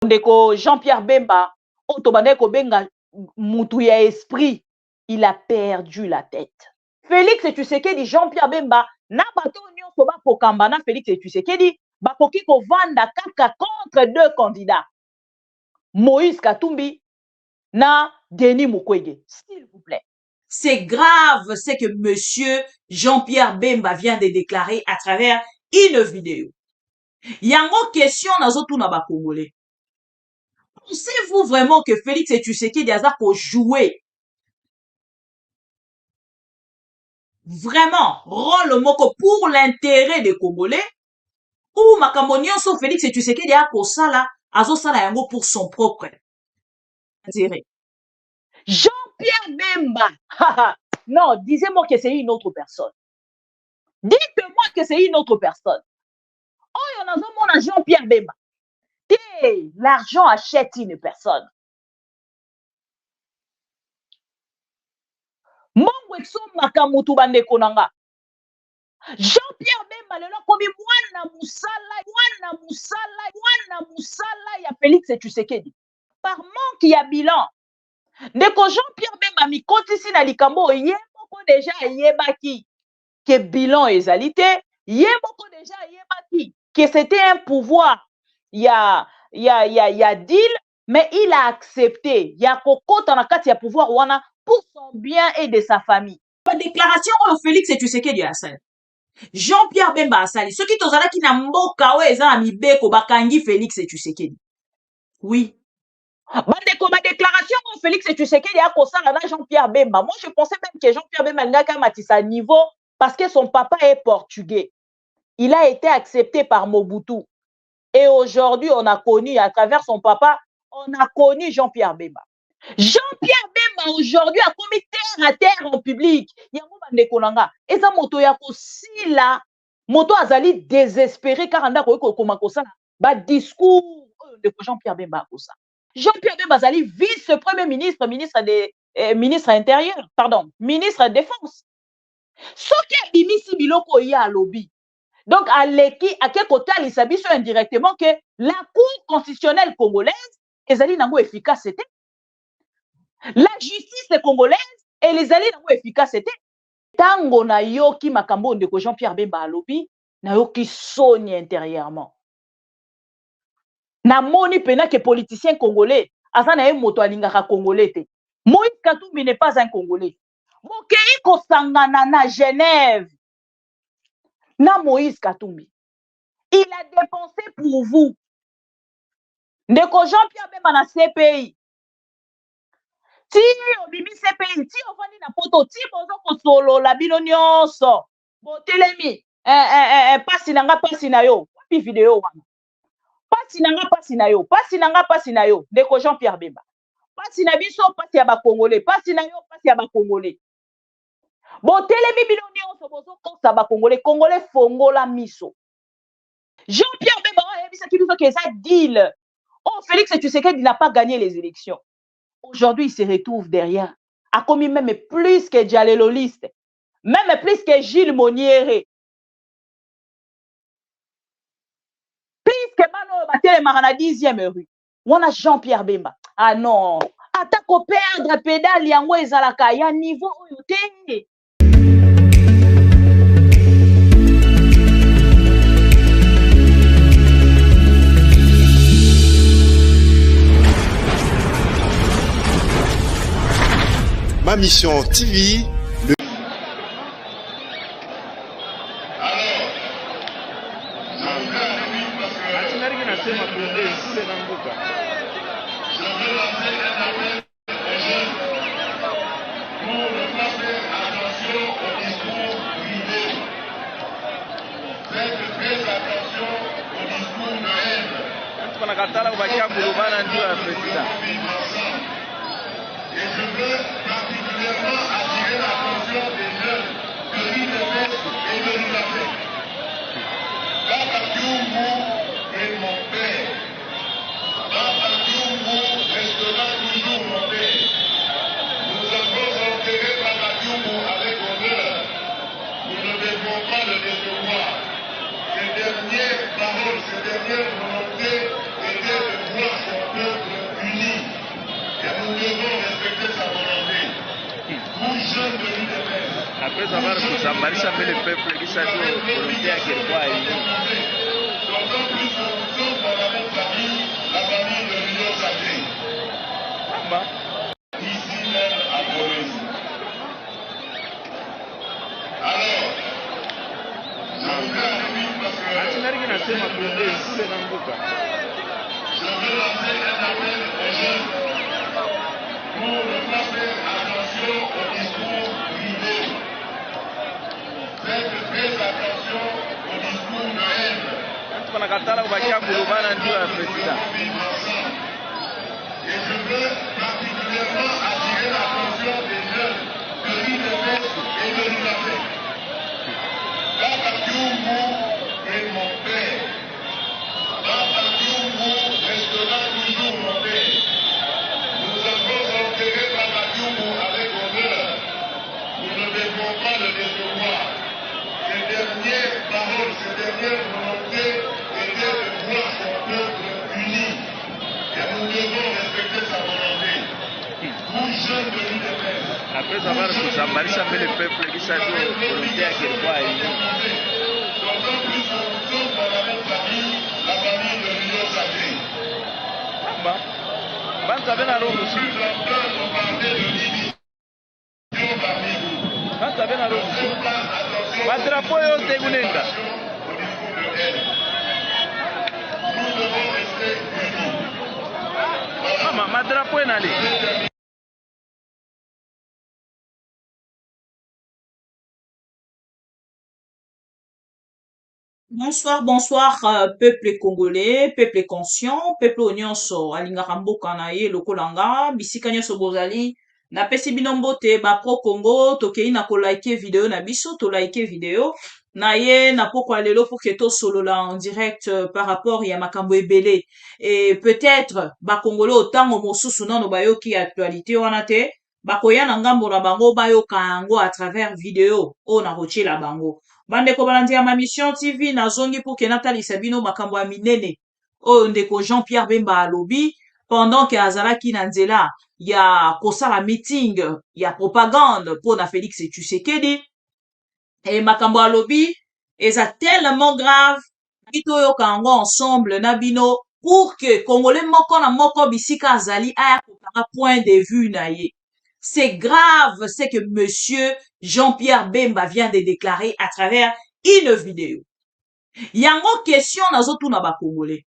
Ndeko Jean-Pierre Bemba, Otobandeko Benga Moutouya Esprit, il a perdu la tête. Félix Tshisekedi, Jean-Pierre Bemba, na bato nyonso ba kokamba na Félix Tshisekedi, bakoki ko vanda kaka contre deux candidats. Moïse Katumbi na Denis Mukwege, s'il vous plaît. C'est grave ce que monsieur Jean-Pierre Bemba vient de déclarer à travers une vidéo. Yango question nazotuna ba Congolais. Pensez-vous vraiment que Félix Tshisekedi a pour jouer vraiment rôle moko pour l'intérêt des Congolais ou makambo nyonso Félix Tshisekedi a pour ça là azosala yango pour son propre intérêt? Jean-Pierre Bemba, non, disez-moi que c'est une autre personne. Dites-moi que c'est une autre personne. Oh, il y en a un Jean-Pierre Bemba. L'argent achète une personne. Jean-Pierre Bemba, le komi mwana musala ya Félix Tshisekedi. Par manque ya bilan. Ndeko Jean-Pierre Bemba mi kotisi na likambo ye moko déjà yebaki que bilan ezalité, ye moko déjà yebaki que c'était un pouvoir ya deal, mais il a accepté ya kokota na kati ya pouvoir wana pour son bien et de sa famille. La déclaration au Félix Tshisekedi asali. Jean-Pierre Bemba asali. Ce qui tozala ki na mboka o eza na mibeko bakangi Félix Tshisekedi. Oui. Bandeko ma déclaration au Félix Tshisekedi a kosala na Jean-Pierre Bemba. Moi je pensais même que Jean-Pierre Bemba n'a matisa niveau parce que son papa est portugais. Il a été accepté par Mobutu. Et aujourd'hui, on a connu, à travers son papa, on a connu Jean-Pierre Bemba. Jean-Pierre Bemba, aujourd'hui, a commis terre à terre en public. Yango bandeko nanga. Et ça, moto ya kosila, moto azali désespéré, car anda ko koma kosala, ba discours de Jean-Pierre Bemba kosa. Jean-Pierre Bemba azali vice-premier ministre, ministre intérieur, pardon, ministre de défense. Ce qui a bimisi biloko ya lobby. Donc, à l'équipe, à quel côté il s'habille indirectement que la Cour constitutionnelle congolaise est allée dans efficacité. La justice congolaise et les alliés dans efficacité. Tango na yoki makambo de Jean-Pierre Bemba lobby na yoki soni intérieurement. Na moni pena que politicien congolais azana e moto alingaka congolais te. Moïse Katumbi n'est pas un congolais. Mokei kosangana na Genève. Na Moïse Katumbi. Il a dépensé pour vous. Ndeko Jean-Pierre Bemba na CPI. Ti obimi CPI, ti ovandi na poto, ti bozo kosolo la bino nyonso. Botelemi, pasi nanga pasi na yo. Wapi video wana. Pasi nanga pasi na yo, pasi nanga pasi na yo. Ndeko Jean-Pierre Bemba. Pasi na biso pasi ya ba Congolais, pasi na yo pasi ya ba Congolais. Botelemi bino nyonso bozo kosa ba Congolais, Congolais fongola miso. Jean-Pierre Bemba a dit que ça deal. Oh, Félix Tshisekedi n'a pas gagné les élections. Aujourd'hui, il se retrouve derrière. A commis même plus que Dialeloliste, même plus que Gilles Moniere. Plus que Mano Batele Marana 10e rue. On a Jean-Pierre Bemba. Ah non. Attaque au perdre pédale, yango ezalaka. Ya niveau oyote. Ma mission TV. Et je veux particulièrement attirer l'attention des jeunes de l'INES et de l'UNAFEC. Baba Dioumou est mon père. Baba Dioumou restera toujours mon père. Nous avons enterré Baba Dioumou avec honneur. Nous ne devons pas le décevoir. Ses dernières paroles, ses dernières volontés étaient de voir son Après avoir kusambalisha mbele peuple kisha tu volonté yake ilikuwa hivi. D'autant plus que nous sommes dans la même famille, la famille de l'Union sacrée. Kama Ici même à Boris. Alors, je voudrais aller vite parce que atinariki nasema tuende kule na mbuka. je veux lancer un appel aux jeunes pour ne pas faire attention au discours privé. Faites très attention au discours de haine. Watu wanakatala kubakia kulubana ndio ya president. Et je veux particulièrement attirer l'attention des jeunes de l'INPS et de l'UNAPEC. Baba Dioumou est mon père. Baba Dioumou restera toujours mon père. Nous avons enterré Baba Dioumou avec honneur. Nous ne devons pas le décevoir. Ses dernières paroles, ses dernières volontés étaient de voir son peuple uni. Et nous devons respecter sa volonté. Vous, jeunes de l'UNPS, Après avoir kusambalisha mbele peuple kisha tu volonté yake ilikuwa hivi. d'autant plus que nous sommes dans la même famille, la famille de l'Union sacrée. Kama banza bena roho Plus si. d'entendre parler de division parmi vous. Banza bena roho si. Faites pas attention Madrapo yote kunenda. au discours de haine. Nous devons rester unis. Kama madrapo enale. Bonsoir, bonsoir, peuple congolais, peuple conscient, peuple nyonso, alingaka mboka na ye lokolanga, bisika nyonso bozali, napesi bino mbote, pro Congo, tokei na kolike video na biso, tolike video, na ye na pokwa lelo pour que tosolola en direct par rapport ya makambo ebele. Et peut-être, Congolais otango mosusu nano bayoki actualité wana te, bakoya na ngambo na bango bayoka yango à travers video, o na kotiela bango. Bandeko balandi ya Mission TV nazongi pour que natalisa bino makambo ya minene oyo ndeko Jean-Pierre Bemba alobi pendant que azalaki na nzela ya kosala meeting ya propagande pona Félix Tshisekedi et makambo alobi eza tellement grave bito yoka yango ensemble na bino pour que Congolais moko na moko bisika azali aya kokanga point de vue na ye. C'est grave ce que monsieur Jean-Pierre Bemba vient de déclarer à travers une vidéo. Yango question nazotuna ba Congolais.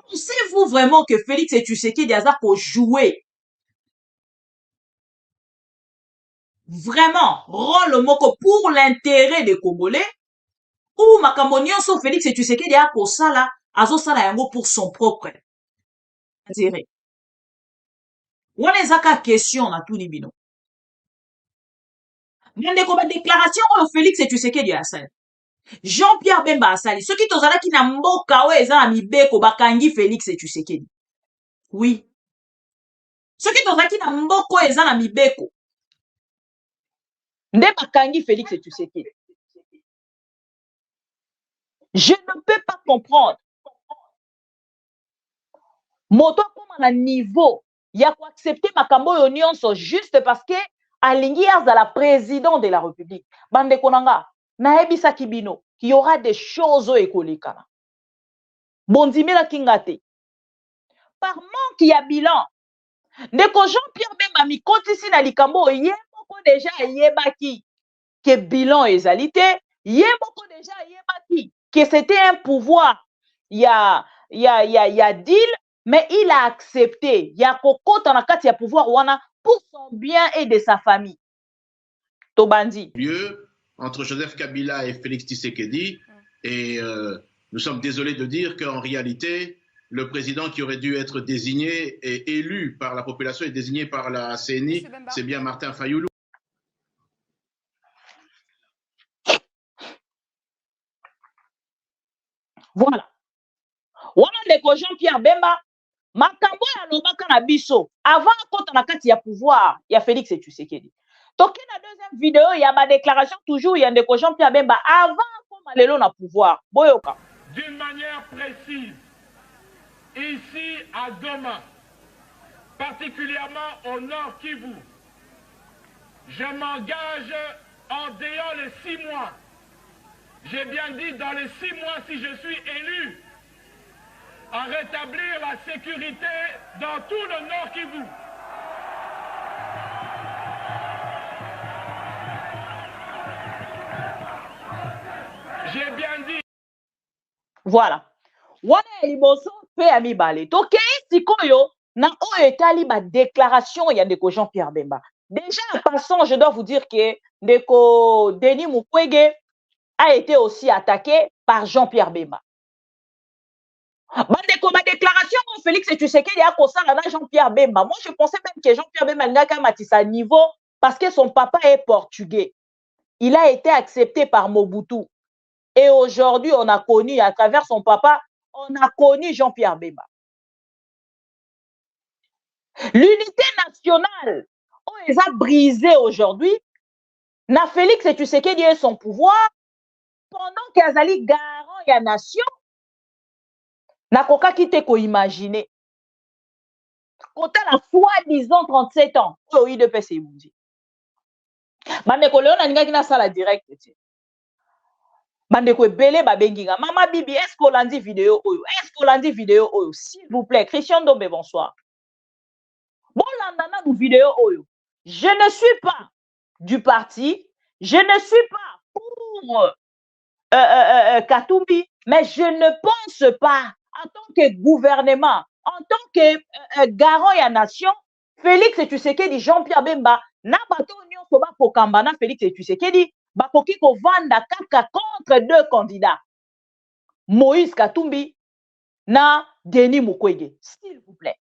Pensez-vous vraiment que Félix Tshisekedi aza ko jouer vraiment rôle moko pour l'intérêt des Congolais ou makambo nyonso Félix Tshisekedi a kosala azosala yango pour son propre intérêt? Wana ezaka question na tuni bino. Ndeko ba déclaration oyo Félix Tshisekedi asali. Jean-Pierre Bemba asali. Soki tozalaki na mboka oyo eza na mibeko bakangi Félix Tshisekedi. Oui. Soki tozalaki na mboka oyo eza na mibeko nde bakangi Félix Tshisekedi. Je ne peux pas comprendre. Moto akoma na niveau ya ko accepter makambo oyo nyonso juste parce que alingi azala président de la République. Bandeko nanga nayebisaki bino qu'il y aura des choses oyo ekolekana. Bondimela kingate. Par manque ya bilan. Ndeko Jean-Pierre Bemba mikotisi na likambo ye moko déjà yebaki que bilan ezali te, ye moko déjà yebaki que c'était un pouvoir ya deal, mais il a accepté ya kokota na kati ya pouvoir wana pour son bien et de sa famille. Tobandi. Lieu entre Joseph Kabila et Félix Tshisekedi et nous sommes désolés de dire qu'en réalité le président qui aurait dû être désigné et élu par la population et désigné par la CENI, c'est bien Martin Fayoulou. Voilà. Wana ndeko Jean-Pierre Bemba, makambo ya lobaka na biso, avant kota na kati ya pouvoir, ya Félix Tshisekedi. Toki na deuxième vidéo, ya ba déclaration toujours ya ndeko Jean-Pierre Bemba, avant koma lelo na pouvoir. Boyoka. D'une manière précise, ici à Goma, particulièrement au Nord Kivu, je m'engage en dehors les 6 mois. J'ai bien dit dans les 6 mois si je suis élu, à rétablir la sécurité dans tout le Nord Kivu. J'ai bien dit. Voilà. Wana liboso pe ami balé. Toke sikoyo na oyo etali ba déclaration ya ndeko Jean-Pierre Bemba. Déjà en passant, je dois vous dire que ndeko Denis Mukwege a été aussi attaqué par Jean-Pierre Bemba. Bandeko ma déclaration Félix Tshisekedi a kosala na Jean-Pierre Bemba. Moi je pensais même que Jean-Pierre Bemba ngaka matisa niveau parce que son papa est portugais. Il a été accepté par Mobutu. Et aujourd'hui, on a connu, à travers son papa, on a connu Jean-Pierre Bemba. L'unité nationale, on les a brisée aujourd'hui. Na Félix Tshisekedi et son pouvoir, pendant qu'Azali garant ya nation, na koka kite ko imaginer. Quand la soi-disant 37 ans, oui, de PC Ibundi. Bandeko Léon Nangaki na sala direct. Bandeko Ebele Babenginga. Mama Bibi, est-ce qu'on l'a dit vidéo oyo? Est-ce qu'on l'a dit vidéo oyo? S'il vous plaît, Christian Dombe, bonsoir. Bon, landana nous vidéo oyo. Je ne suis pas du parti, je ne suis pas pour Katumbi, mais je ne pense pas, en tant que gouvernement, en tant que garant ya nation, Félix Tshisekedi, Jean-Pierre Bemba, na bato nyon soba kokamba na Félix Tshisekedi, bakoki kovanda kaka contre deux candidats, Moïse Katumbi na Denis Mukwege, s'il vous plaît.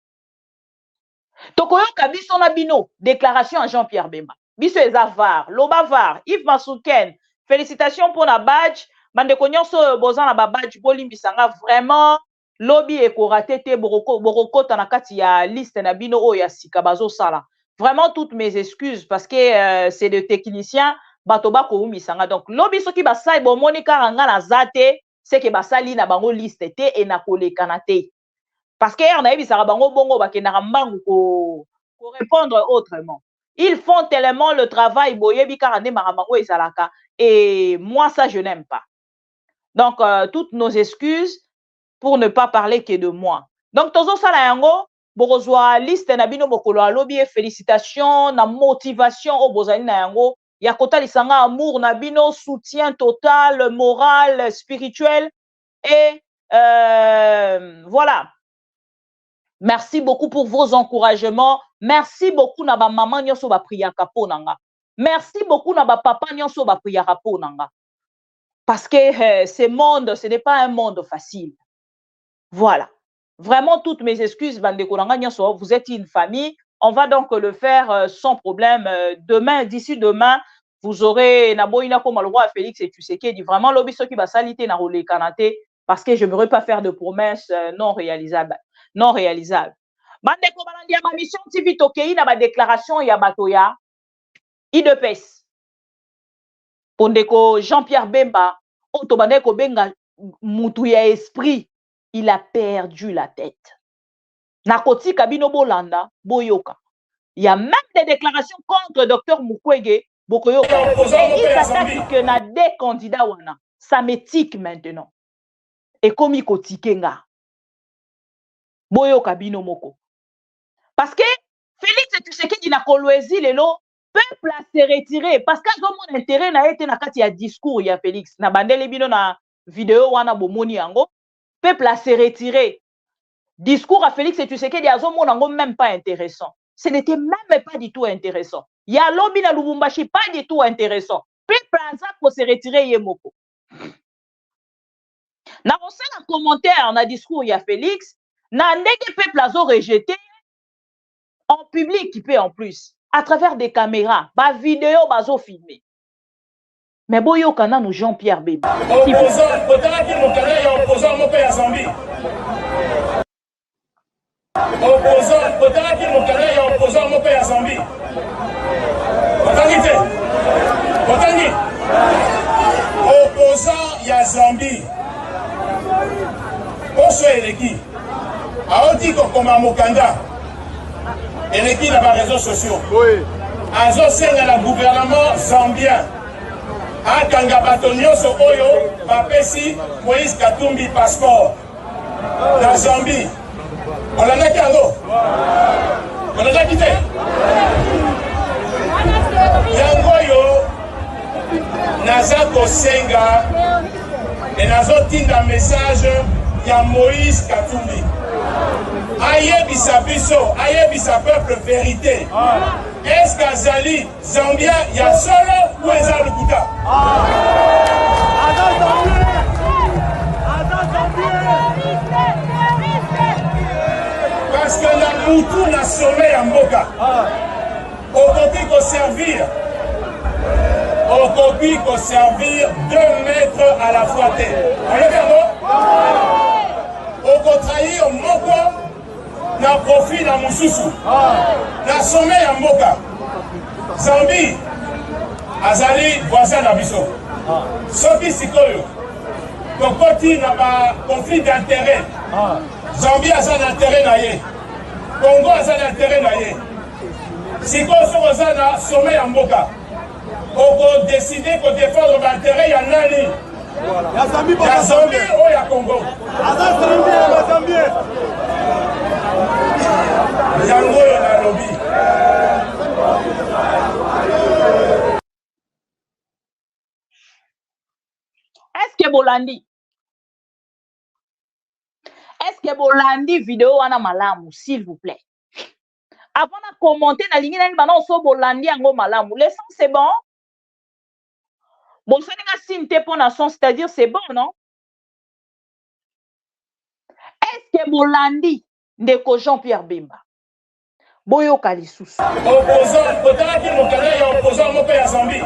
Tokoyoka biso na bino, déclaration à Jean-Pierre Bemba. Biso eza var, loba var, Yves Masouken, félicitations pour la badge. Bandeko nyonso bozan na ba badge bolimbisanga vraiment lobby ekorate te boroko tanakati ya liste na bino oyo ya sika bazo sala. Vraiment toutes mes excuses parce que c'est des techniciens batoba ko umisanga. Donc lobby soki basai bo monika ranga na zate, c'est que basali na bango liste te et na kolekana te. Parce que on a vu ça bango bongo bakendaka mbangu ko répondre autrement. Ils font tellement le travail boyebi karane maramango ezalaka et moi ça je n'aime pas. Donc toutes nos excuses pour ne pas parler que de moi. Donc tozo sala yango borozwa liste na bino bokolo alobi félicitations na motivation au bozali na yango ya kota lisanga amour na bino soutien total moral spirituel et voilà. Merci beaucoup pour vos encouragements. Merci beaucoup na ba maman nyonso ba priaka po nanga. Merci beaucoup na ba papa nyonso ba priaka po nanga. Parce que ce monde, ce n'est pas un monde facile. Voilà. Vraiment toutes mes excuses bandeko nanga nyonso, vous êtes une famille. On va donc le faire sans problème demain, d'ici demain, vous aurez na boina comme le roi Félix Tshisekedi vraiment lobby soki ba salité na rolé kanate parce que je ne pourrais pas faire de promesses non réalisables. Non réalisable. Bandeko balandi ya ma mission TV tokei na ba déclaration ya batoya IDPS. Pondeko Jean-Pierre Bemba, oto bandeko benga mutu ya esprit, il a perdu la tête. Nakoti kabino bolanda boyoka. Il y a même des déclarations contre Dr Mukwege bokoyoka. Et il s'attaque que na des candidats wana. Ça m'étique maintenant. Et comme il kotikenga. Boyo kabino moko. Parce que Félix Tshisekedi na kolwezi lelo peuple a se retirer parce que mon intérêt na été na kati ya discours ya Félix na bandele bino na vidéo wana bomoni yango peuple a se retirer discours à Félix Tshisekedi azomo nango même pas intéressant. Ce n'était même pas du tout intéressant. Ya lobi na Lubumbashi pas du tout intéressant. Peuple a pour se retirer yemoko. Na un commentaire na discours ya Félix na ndenge peuple azo rejeté en public qui peut en plus à travers des caméras ba vidéo bazo filmer mais boyo kana nous Jean-Pierre Bemba opposant potaki mokala ya opposant moko ya Zambie opposant potaki mokala ya opposant moko ya Zambie potangite potangi opposant ya Zambie oso eleki aoti kokoma mokanda eleki na ba réseaux sociaux azo senga la gouvernement zambien akanga bato nyonso oyo bapesi Moïse Katumbi passeport na Zambie. Olandaki yango? Olandaki te? Yango oyo naza kosenga et nazotinda message ya Moïse Katumbi. Ayebisa biso, ayebisa peuple vérité. Est-ce qu'Azali Zambia ya solo ou eza lukuta? Parce que la moutou na sommet ya mboka. Okoki ko servir. Okoki ko servir 2 mètres à la fois te. Allez oko trahir moko na profit na mususu na sommet ya mboka. Zambie azali voisin na biso. Soki sikoyo tokoti na ba conflit d'intérêt. Zambie aza na intérêt na ye. Congo aza na intérêt na ye. Sikoyo soko aza na sommet ya mboka. Oko décider ko défendre ba intérêt ya nani? Ya Zambie ou ya Congo? Yango yo na lobby. Est-ce que Bolandi? Est-ce que Bolandi vidéo wana malamu, s'il vous plaît? Avant de commenter, na lingi na bana so Bolandi yango malamu. Le son c'est bon? Bon, ça n'est pas pour nation, c'est-à-dire c'est bon, non? Est-ce que Bolandi ndeko Jean-Pierre Bemba? Boyo Kalissus. Opposant, potala ki mokala ya opposant moko ya Zambie.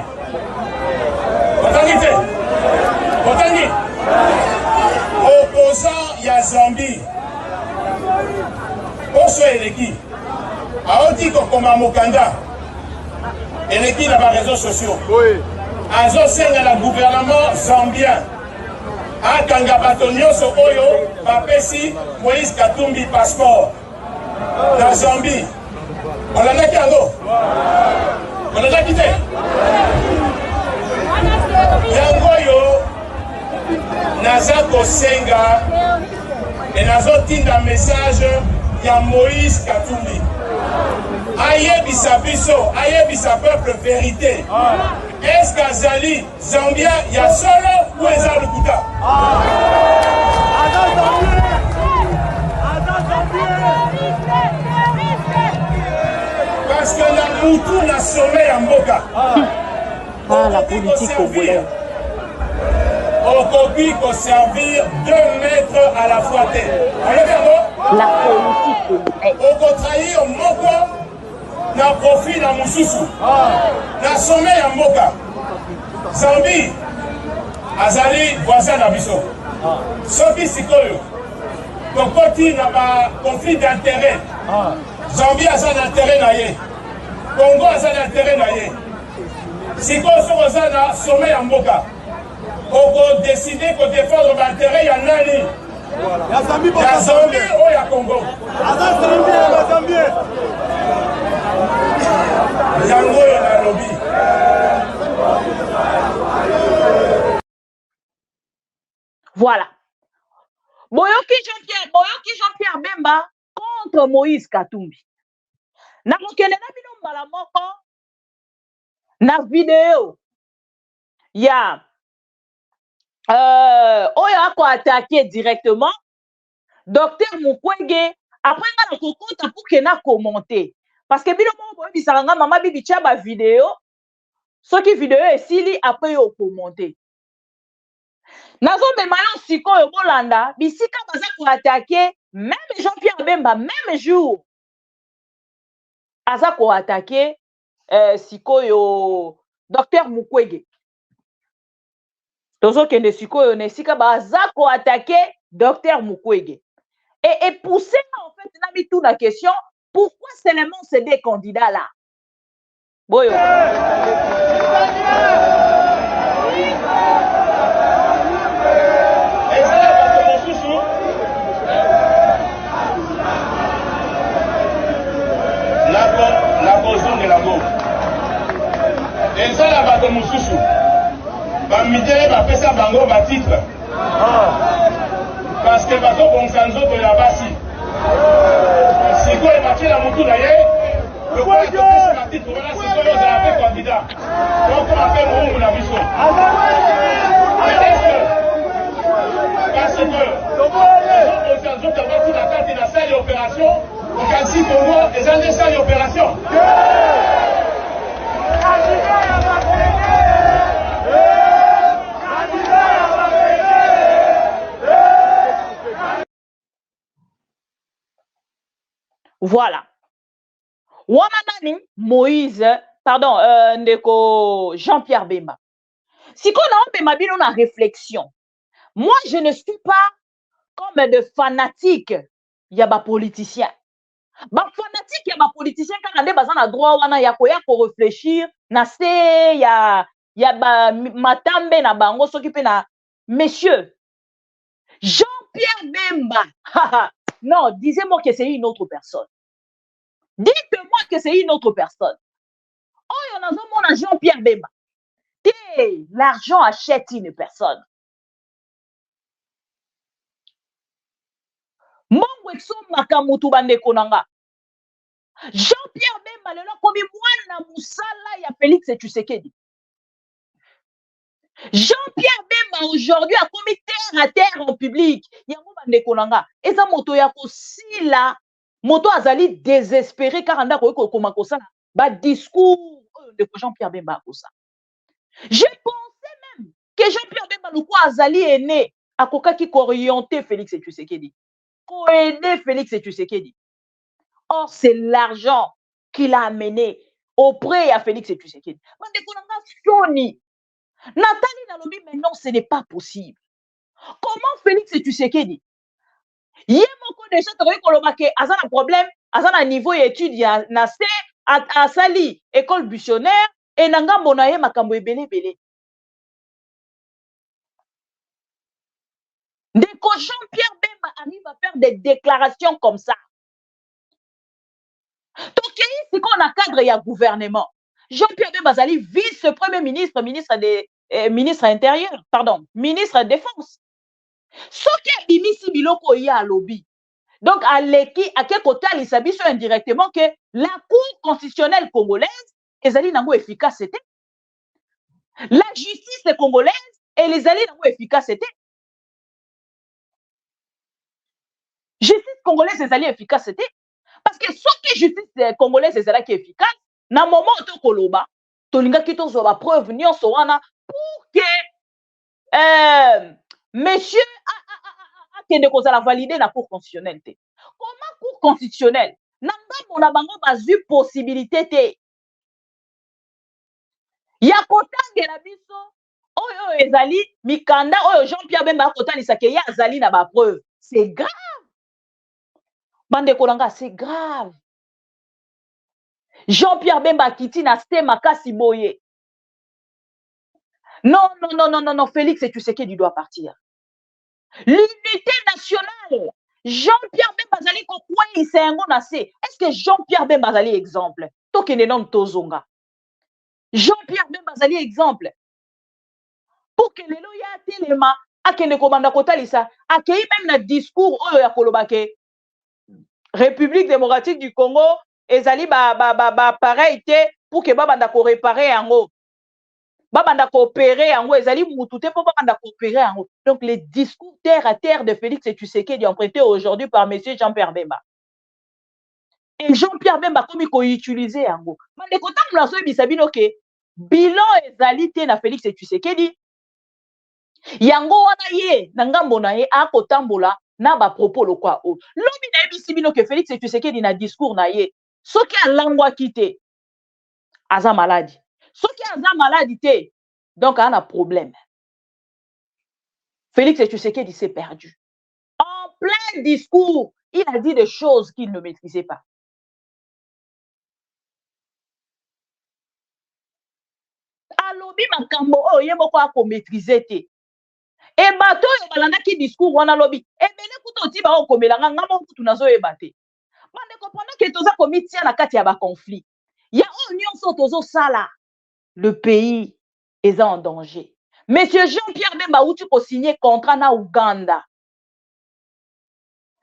Otangi te? Otangi? Opposant ya Zambie. Oso eleki. Aoti kokoma mokanda. Eleki na ba réseaux sociaux. Oui. Azo senga la gouvernement zambien. Akanga bato nyonso oyo bapesi Moïse Katumbi passeport na Zambie. Olandaki yango? Olandaki te? Yango oyo naza kosenga et nazotinda message ya Moïse Katumbi. Ayebisa biso, ayebisa peuple vérité. Est-ce qu'Azali Zambia ya solo ou eza lukuta? Parce que la moutou na sommet ya mboka. La politique congolaise. Okoki ko servir 2 mètres à la fois te. La politique congolaise. Oko trahir moko na profit na mususu. Na sommet ya mboka. Zambie azali voisin na biso. Soki sikoyo tokoti na ba conflit d'intérêt. Zambie aza na intérêt na ye. Congo aza na intérêt na ye. Sikoyo soko aza na sommet ya mboka. Oko décider ko défendre ba intérêt ya nani? Ya Zambie ou ya Congo? Yango yo na lobby. Voilà. Boyoki Jean-Pierre Bemba contre Moïse Katumbi. Na mokende na bino mbala moko na vidéo ya oyo ako attaquer directement Docteur Mukwege après nga na kokota pour que na commenter parce que bino mo boyo bisanga mama bibi tia ba vidéo soki vidéo esili après yo commenter nazo memana sikoyo bolanda bisika baza ko attaquer même Jean-Pierre Bemba même jour aza ko attaquer sikoyo Docteur Mukwege tozo kende sikoyo ne sika baza ko attaquer Docteur Mukwege et pousser en fait na bitu la question pourquoi seulement ces deux candidats là boyo la cause de la gauche. Et ça, la bateau Moussousou. bamidele bapesa bango batitre parce que bazobongisa nzoto ya basi sikoyo batie na motu na ye lokola topesi batitre wana sikoyo ozala mpe candidat tokoma mpe moungu na biso parce que ezobongisa nzoto ya basi na kati na sali opération okanisi kongo eza nde sali opération Voilà. Wamanani Moïse, pardon, ndeko Jean-Pierre Bemba. Si qu'on a Bemba bino na réflexion, moi je ne suis pas comme de fanatique yaba politicien. Ba fanatique yaba politicien quand ande bazan na droit wana ya ko réfléchir na se ya ba matambe na bango s'occuper na messieurs. Jean-Pierre Bemba. Non, disez-moi que c'est une autre personne. Dites-moi que c'est une autre personne. Oh, il y en a un Jean-Pierre Bemba. L'argent achète une personne. Jean-Pierre Bemba, le comme moi, Moussala, il y a Félix et Tshisekedi. Jean-Pierre Bemba, aujourd'hui, a commis terre à terre en public. Il y a un Konanga. Et ça, moto ya aussi là. Moto azali désespéré car anda ko ça ba discours de Jean-Pierre Bemba ça. Je pensais même que Jean-Pierre Bemba le quoi azali est né à koka qui orienté Félix et Tshisekedi. Ko aider Félix et Tshisekedi. Or c'est l'argent qu'il a amené auprès à Félix et Tshisekedi. Bande konanga soni. Nathalie Nalobi mais non ce n'est pas possible. Comment Félix et Tshisekedi Yé moko déjà tokoki koloba ke aza na problème aza na niveau ya étude ya na se asali école buissonnaire et na ngambo na ye makambo ebele. Ndeko Jean-Pierre Bemba arrive à faire des déclarations comme ça. Tokei si qu'on a cadre ya gouvernement. Jean-Pierre Bemba azali vice-premier ministre, ministre intérieur, pardon, ministre de défense. Soki abimisi biloko ya lobby. Donc, à l'équipe, à quel côté il s'habille indirectement que la Cour constitutionnelle congolaise est allée dans efficacité. La justice congolaise et les alliés dans efficacité. Justice congolaise est allée efficacité. Parce que ce qui justice congolaise est allée efficace, dans le moment où tu koloba, tolinga kito zoba preuve nyonso wana pour que monsieur kende kozala validé la Cour constitutionnelle. Comment Cour constitutionnelle? Nanga mona bango bazu possibilité te. Ya kotangela biso oyo ezali mikanda oyo Jean-Pierre Bemba kotalisa ke ya azali na ba preuve. C'est grave. Bande kolanga c'est grave. Jean-Pierre Bemba kiti na ste makasi boye. Non, Félix et Tshisekedi doit partir. L'unité nationale. Jean-Pierre Bemba zali ko kwa isengo na se. Est-ce que Jean-Pierre Bemba zali exemple? Tokene non tozonga. Jean-Pierre Bemba zali exemple. Pour que lelo ya telema akende komanda kotalisa akei même na discours oyo ya kolobake République démocratique du Congo ezali pareil te pour que babanda ko réparer yango. Babanda coopérer yango ezali mutu te pour babanda coopérer yango. Donc les discours terre à terre de Félix et Tshisekedi empruntés aujourd'hui par monsieur Jean-Pierre Bemba. Et Jean-Pierre Bemba comme il utilisé yango. Mande ko tamula so bisabino ke bilan ezali te na Félix et Tshisekedi. Yango wana ye na ngambo na ye akotambola na ba propos lokwa o. Lobi na ebisi bino ke Félix et Tshisekedi na discours na ye. Soki alangwa kite aza malade. Soki aza malade te donc a un problème. Félix et Tshisekedi s'est perdu. En plein discours, il a dit des choses qu'il ne maîtrisait pas. Alobi makambo o ye moko ako maîtriser te. Et bato yo balanda ki discours wana lobi. E bele kuto ti ba o komelanga ngamo kutu nazo e baté. Mande comprendre que toza komitia na kati ya ba conflit. Ya o nyonso tozo sala. Le pays est en danger. Monsieur Jean-Pierre Bemba outi ko signer contrat na Ouganda.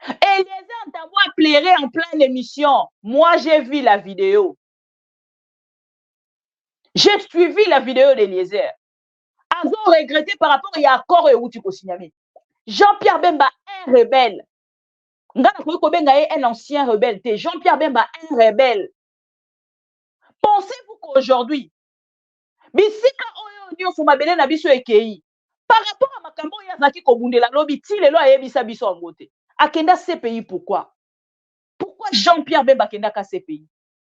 Et les gens t'avoir pleuré en pleine émission. Moi, j'ai vu la vidéo. J'ai suivi la vidéo d'Eliezer. Ils ont regretté par rapport à l'accord et où tu peux signer. Jean-Pierre Bemba, un rebelle. Un ancien rebelle. Jean-Pierre Bemba, un rebelle. Pensez-vous qu'aujourd'hui, bisika oyo nyo fuma bele na biso ekei par rapport à makambo ya zaki kobundela lobi ti lelo ayebisa biso angote akenda CPI pourquoi Jean-Pierre Bemba akenda ka CPI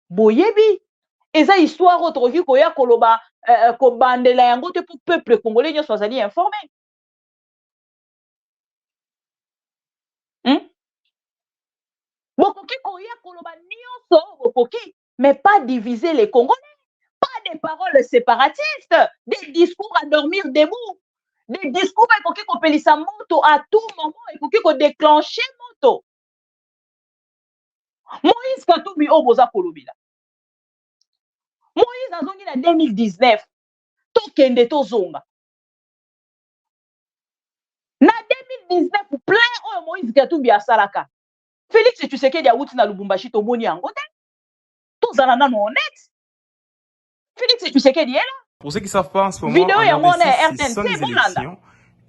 boyebi eza histoire otoki koya koloba kobandela yango te pour peuple congolais nyo soazali informé bokoki koya koloba nyonso bokoki mais pas diviser les Congolais. Pas des paroles séparatistes, des discours à dormir debout, des discours qui compellent sa moto à tout moment et qui déclencher moto. Moïse Katumbi Oboza Kolobila. Moïse a zongi en 2019. Tokende Tozonga. Na 2019, plein de Moïse Katumbi à Salaka. Félix, tu sais qu'il y a outi na Lubumbashi to moni angote. Tozalana no honnête. Félix, tu sais qu'il y a là. Pour ceux qui ne savent pas, en ce moment, c'est son élection.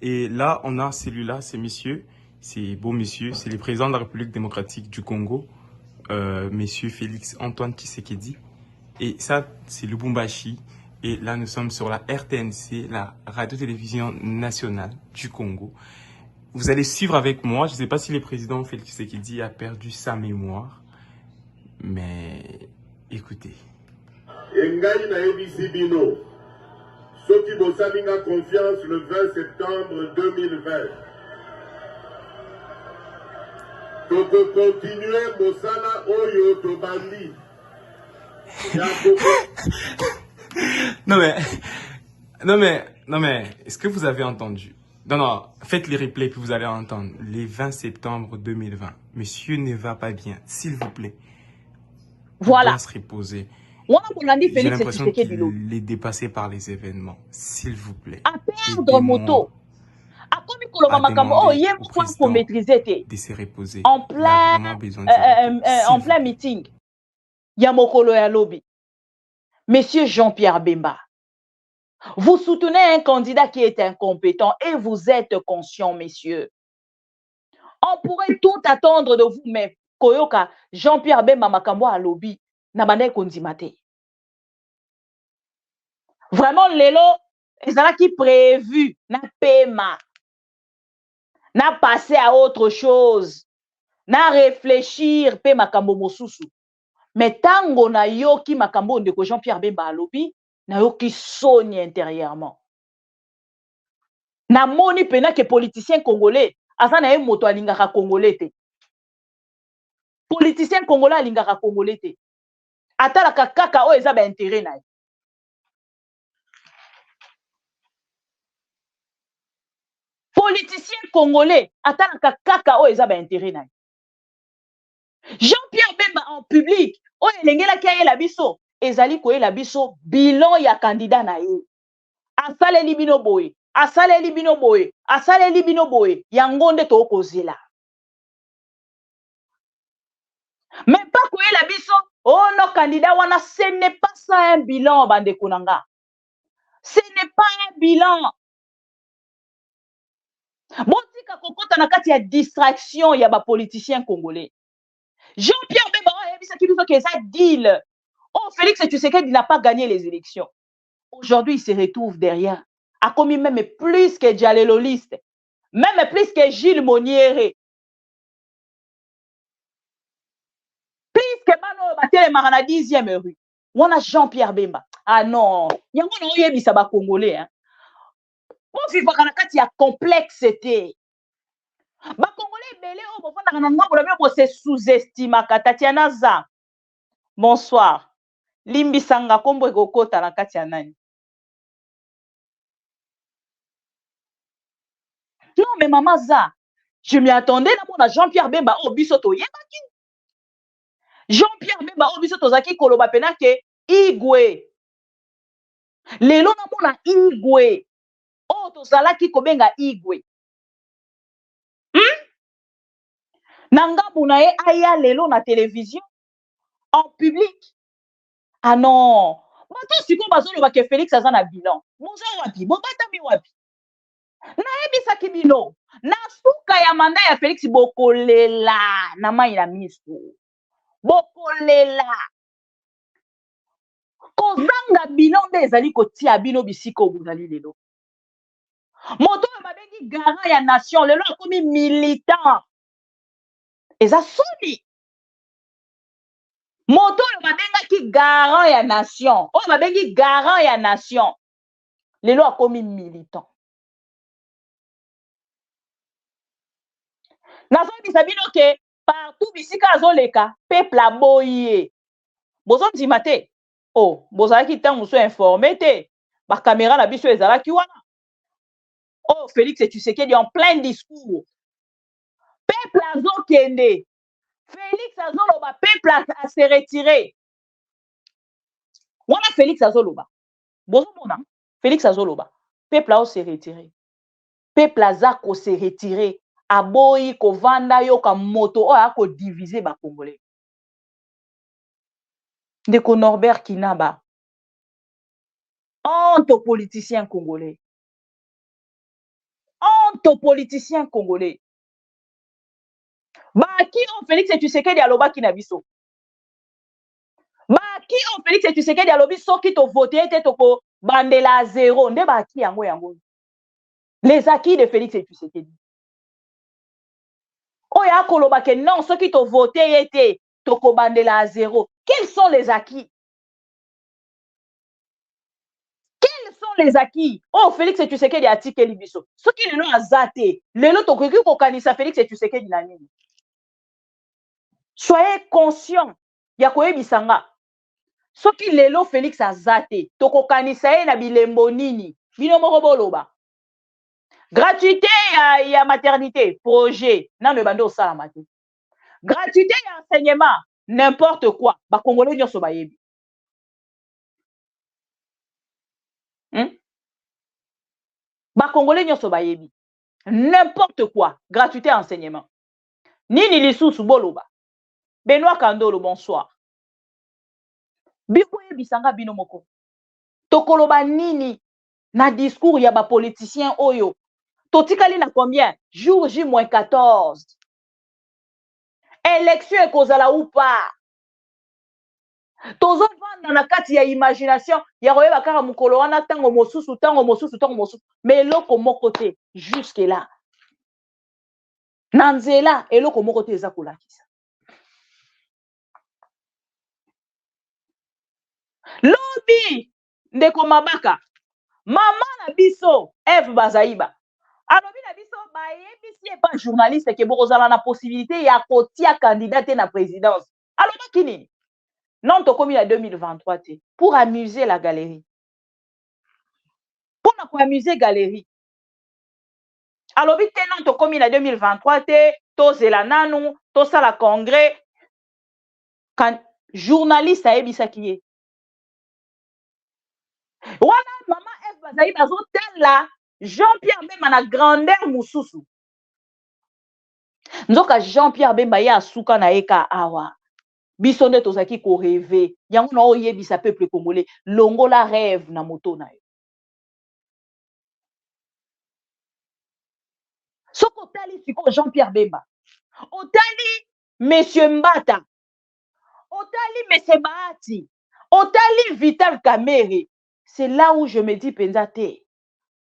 Et là, on a celui-là, c'est monsieur, c'est beau monsieur, c'est le président de la République démocratique du Congo, monsieur Félix Antoine Tshisekedi. Et ça, c'est Lubumbashi. Et là, nous sommes sur la RTNC, la radio-télévision nationale du Congo. Vous allez suivre avec moi. Je ne sais pas si le président Félix Tshisekedi a perdu sa mémoire. Mais écoutez. Engai na ebisi bino soki bosalinga confiance le 20 septembre 2020 toko continuer mosala oyo tobandi non mais est-ce que vous avez entendu? Non, faites les replays puis vous allez entendre. Les 20 septembre 2020, monsieur ne va pas bien, s'il vous plaît. Voilà. Il doit se reposer. J'ai l'impression qu'il est dépassé par les événements. S'il vous plaît. À perdre moto. À de se reposer. En plein meeting. Yamokolo ya lobby. Monsieur Jean-Pierre Bemba. Vous soutenez un candidat qui est incompétent et vous êtes conscient, messieurs. On pourrait tout attendre de vous, mais Koyoka, Jean-Pierre Bemba makambo à lobby. Vraiment, Lelo, c'est qui prévu, n'a paiement, n'a passé à autre chose, n'a réfléchir, pe makambo mosusu. Mais tango na yo ki makambo ndeko Jean-Pierre Bemba alobi, na yo ki soni intérieurement. Na moni pena que politicien congolais, asa na ye moto alingaka congolais te. Politicien congolais alingaka congolais te. Atalaka kaka o eza ba intérêt na ye. Politicien congolais atalaka kaka o eza ba intérêt na ye. Jean-Pierre Bemba en public o elengela ki ayela biso ezali koyela biso bilan ya candidat na ye. Asaleli bino boye, asaleli bino boye, asaleli bino boye, yango nde tokozela. Mais pas koyela biso oh non, candidat wana, ce n'est pas ça un bilan, bande kunanga. Ce n'est pas un bilan. Botika kokota na kati ya distraction ya ba politicien congolais. Jean-Pierre Bemba a dit que ça deal. Oh, Félix Tshisekedi n'a pas gagné les élections. Aujourd'hui, il se retrouve derrière. A commis même plus que Dialeloliste, même plus que Gilles Moniere. Que Mano Batele Marana 10e rue. On a Jean-Pierre Bemba. Ah non, il y a un oyebi ça ba congolais hein. On vit pas quand il y a complexité. Ba congolais belé o bo fanda na ngombo le même se sous-estime Tatiana za. Bonsoir. Limbi sanga kombo ekokota na kati ya nani. Non mais maman za, je m'y attendais na mona Jean-Pierre Bemba o biso to yebaki. Jean-Pierre Bemba o biso tozaki koloba pena ke Igwe. Lelo na mona Igwe. tozalaki kobenga Igwe. Na ngambu na ye aya lelo na télévision en public. Ah non, bato siko bazoloba ke Félix aza na bilan. Boza wapi? Bobatami wapi? Nayebisaki bino na suka ya manda ya Félix bokolela na mai na miso. Bokolela. Kozanga bilan nde ezali kotia bino bisika obuzali lelo. Moto oyo babengi garant ya nation lelo akomi militant. Eza soni. Moto oyo babengaki garant ya nation. Oyo babengi garant ya nation. Lelo akomi militant. Nazobisa bino ke partout bisika azoleka peuple aboye. Bozondima te. Oh, bozalaki ntango so informé te. Ba caméra na biso ezalaki wana. Oh, Félix Tshisekedi en plein discours. Peuple azokende. Félix azoloba, peuple a se retiré. Wana Félix azoloba. Bozomona, Félix azoloba. Peuple a se retiré. Peuple azako se retiré. Aboyi kovanda yoka moto o ako diviser ba Congolais. Ndeko Norbert Kinaba. Honte aux politiciens congolais. Honte aux politiciens congolais. Baki on Félix Tshisekedi alobaki na biso. Baki on Félix Tshisekedi alobi soki to voter te toko bandela zéro. Nde baki yango yango. Les acquis de Félix Tshisekedi. Oya koloba ke non soki to voter te toko bandela zéro. Quels sont les acquis? Quels sont les acquis? Oh, Félix Tshisekedi a tikeli biso. Soki lelo azate, lelo tokoki kokanisa Félix Tshisekedi na nini? Soyez conscient. Ya koyebisanga. Soki lelo Félix azate, tokokanisa ye na bilembo nini? Bino moko boloba. Gratuité ya maternité, projet, nano bando osala te. Gratuité ya enseignement, n'importe quoi. Ba Congolais nyonso bayebi. Ba Congolais nyonso bayebi. N'importe quoi. Gratuité à enseignement. Nini lisusu boloba. Benoît Kandolo, bonsoir. Biko yebisanga bino moko. Tokoloba nini na discours ya ba politicien oyo. Totikali na combien? Jour J-14. Élection ekozala ou pas? Tozo vanda na kati ya imagination ya koyeba kaka mukolo wana tango mosusu. Mais eloko moko te jusque là. Nanzela eloko moko te eza kolakisa. Lobi ndeko Mabaka. Mama na biso Eve Bazaiba. Alobi na biso bayebisi e pas journaliste ke bokozala na possibilité ya kotia candidat na présidence. Aloba kini? Non tokomi na 2023 te. Pour amuser la galerie. Pour na amuser galerie. Alobi te non tokomi na 2023 te. Tozela nanu, tosala congrès. Quand journaliste ayebisa kiye. Wana mama F Bazaiba azotala Jean-Pierre Bemba na grandeur mususu. Nzoka Jean-Pierre Bemba ya suka na eka awa. Biso nde tozaki ko rêver. Yango na oyebisa peuple congolais longola rêve na moto na yo. Soko tali siko Jean-Pierre Bemba. Otali Monsieur Mbata. Otali Monsieur Bahati. Otali Vital Kamerhe. C'est là où je me dis pensate.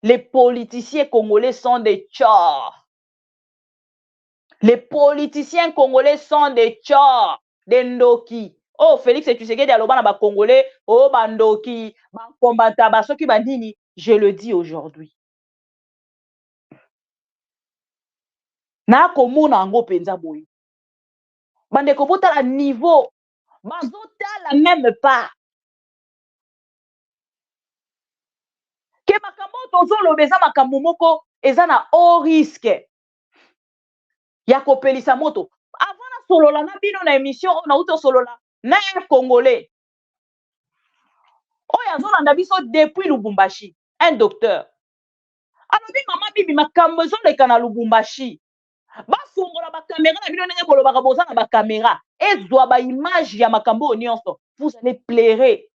Les politiciens congolais sont des tchors. Les politiciens congolais sont des tchors. Des ndoki. Oh, Félix Tshisekedi aloba na ba congolais. Oh, bandoki. Ba kombata. Ba soki bandini. Je le dis aujourd'hui. Na komona ango penza boy. Bande ko botala niveau. Bazotala même pas. Ke makambo tozoloba eza makambo moko eza na haut risque ya kopelisa moto. Avant na solola na bino na émission on a uto solola na un Congolais. Oyo azolanda biso depuis Lubumbashi, un docteur. alobi mama bibi makambo ezoleka na Lubumbashi bafungola bakamera na bino ndenge bolobaka boza na bakamera ezwa baimage ya makambo oyo nyonso vous allez pleurer.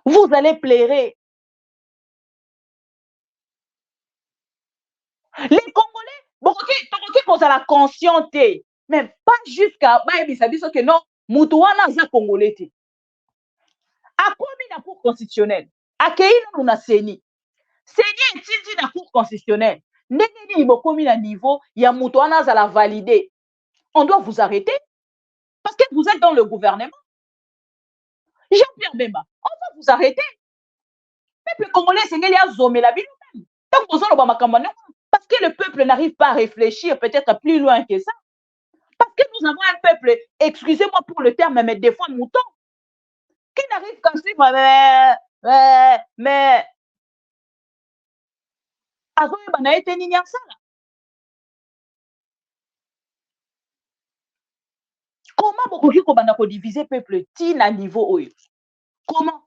Vous allez pleurer. Les Congolais, tokoki kozala conscient te, mais pas jusqu'à bayebisa biso que non, mutu wana aza Congolais te. Akomi na cour constitutionnelle, akei nanu na seni. Seni etindi na cour constitutionnelle. Ndenge nini bokomi na niveau ya mutu wana azala validé. On doit vous arrêter parce que vous êtes dans le gouvernement. Jean-Pierre Bemba, on va vous arrêter. Peuple congolais, c'est qu'il y a zomé la ville même. Donc, vous allez parce que le peuple n'arrive pas à réfléchir peut-être plus loin que ça. Parce que nous avons un peuple, excusez-moi pour le terme, mais des fois mouton, qui n'arrive qu'à suivre, mais, comment beaucoup de diviser peuple tin à niveau oyo? Comment?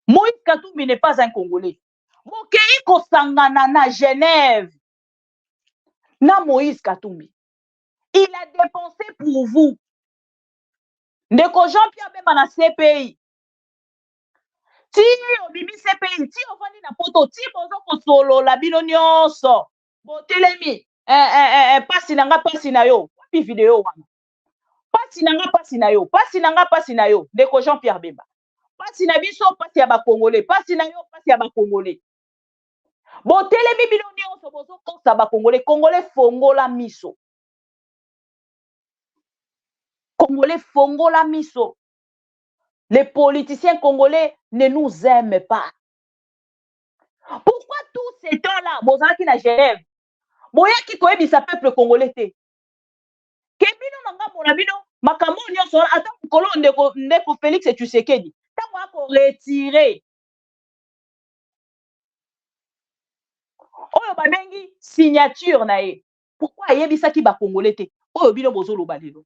Moïse Katumbi n'est pas un Congolais. Mokei kosangana na Genève. Na Moïse Katumbi. Il a dépensé pour vous. Ndeko Jean-Pierre Bemba na CPI. Ti obibi CPI, ti ovandi na poto, ti bozo kosolo la bino nyonso. Botelemi, pasi nanga pasi na yo. Wapi video wana. Pasi nanga pasi na yo, pasi nanga pasi na yo. Ndeko Jean-Pierre Bemba. Pasi na biso, pasi ya ba Congolais, pasi na yo, pasi ya ba Congolais. Botelemi bino nyonso bozo kosa ba Congolais, Congolais fongola miso. Congolais fongola miso. Les politiciens congolais ne nous aiment pas. Pourquoi tous ces temps-là, bozalaki na Genève, boyaki koyebisa peuple congolais te? Kebino nanga mona bino, makambo nyonso ata mukolo ndeko Félix Tshisekedi, tango ako retirer. Oyo babengi signature na ye. Pourquoi yebisaki ba congolais te? Oyo bino bozolo balelo.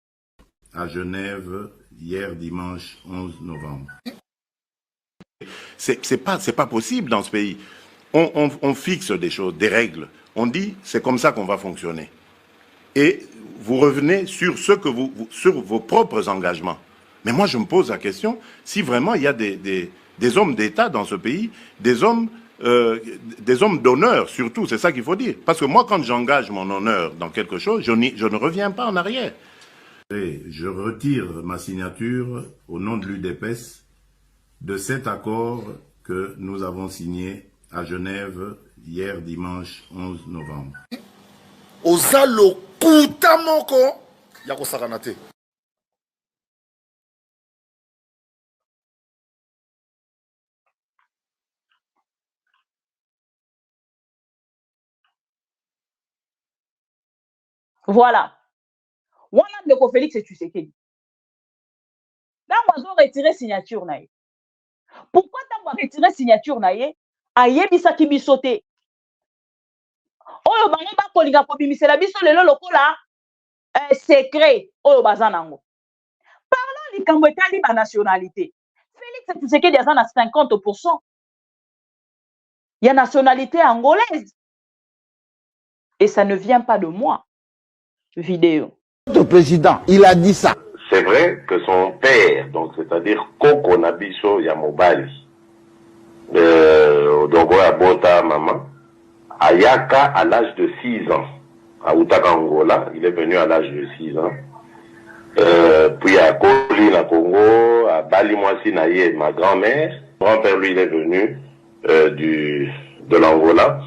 À Genève, hier dimanche 11 novembre. C'est pas possible dans ce pays. On fixe des choses, des règles. On dit, c'est comme ça qu'on va fonctionner. Et vous revenez sur sur vos propres engagements. Mais moi, je me pose la question, si vraiment il y a des hommes d'État dans ce pays, des hommes d'honneur surtout, c'est ça qu'il faut dire. Parce que moi, quand j'engage mon honneur dans quelque chose, je ne reviens pas en arrière. Et je retire ma signature au nom de l'UDPS de cet accord que nous avons signé à Genève hier dimanche 11 novembre. Ozalo kutamoko yako saranate. Voilà. Wana ndeko Félix Tshisekedi. Tango azo retirer signature na ye. Pourquoi tango retirer signature na ye ayebisaki biso te? Oyo bango bakolinga kobimisela biso lelo lokola secret oyo baza nango. Parlons likambo etali ba nationalité. Félix Tshisekedi aza na 50% ya nationalité angolaise. Et ça ne vient pas de moi. Vidéo. Notre président, il a dit ça. C'est vrai que son père, donc c'est-à-dire Koko Nabiso Yamobali, Odogo Abota Maman, Ayaka à l'âge de 6 ans, à Outaka Angola, il est venu à l'âge de 6 ans. Puis à Koli, na Congo, à Balimwasi Naye, ma grand-mère. Mon grand-père, lui, il est venu de l'Angola,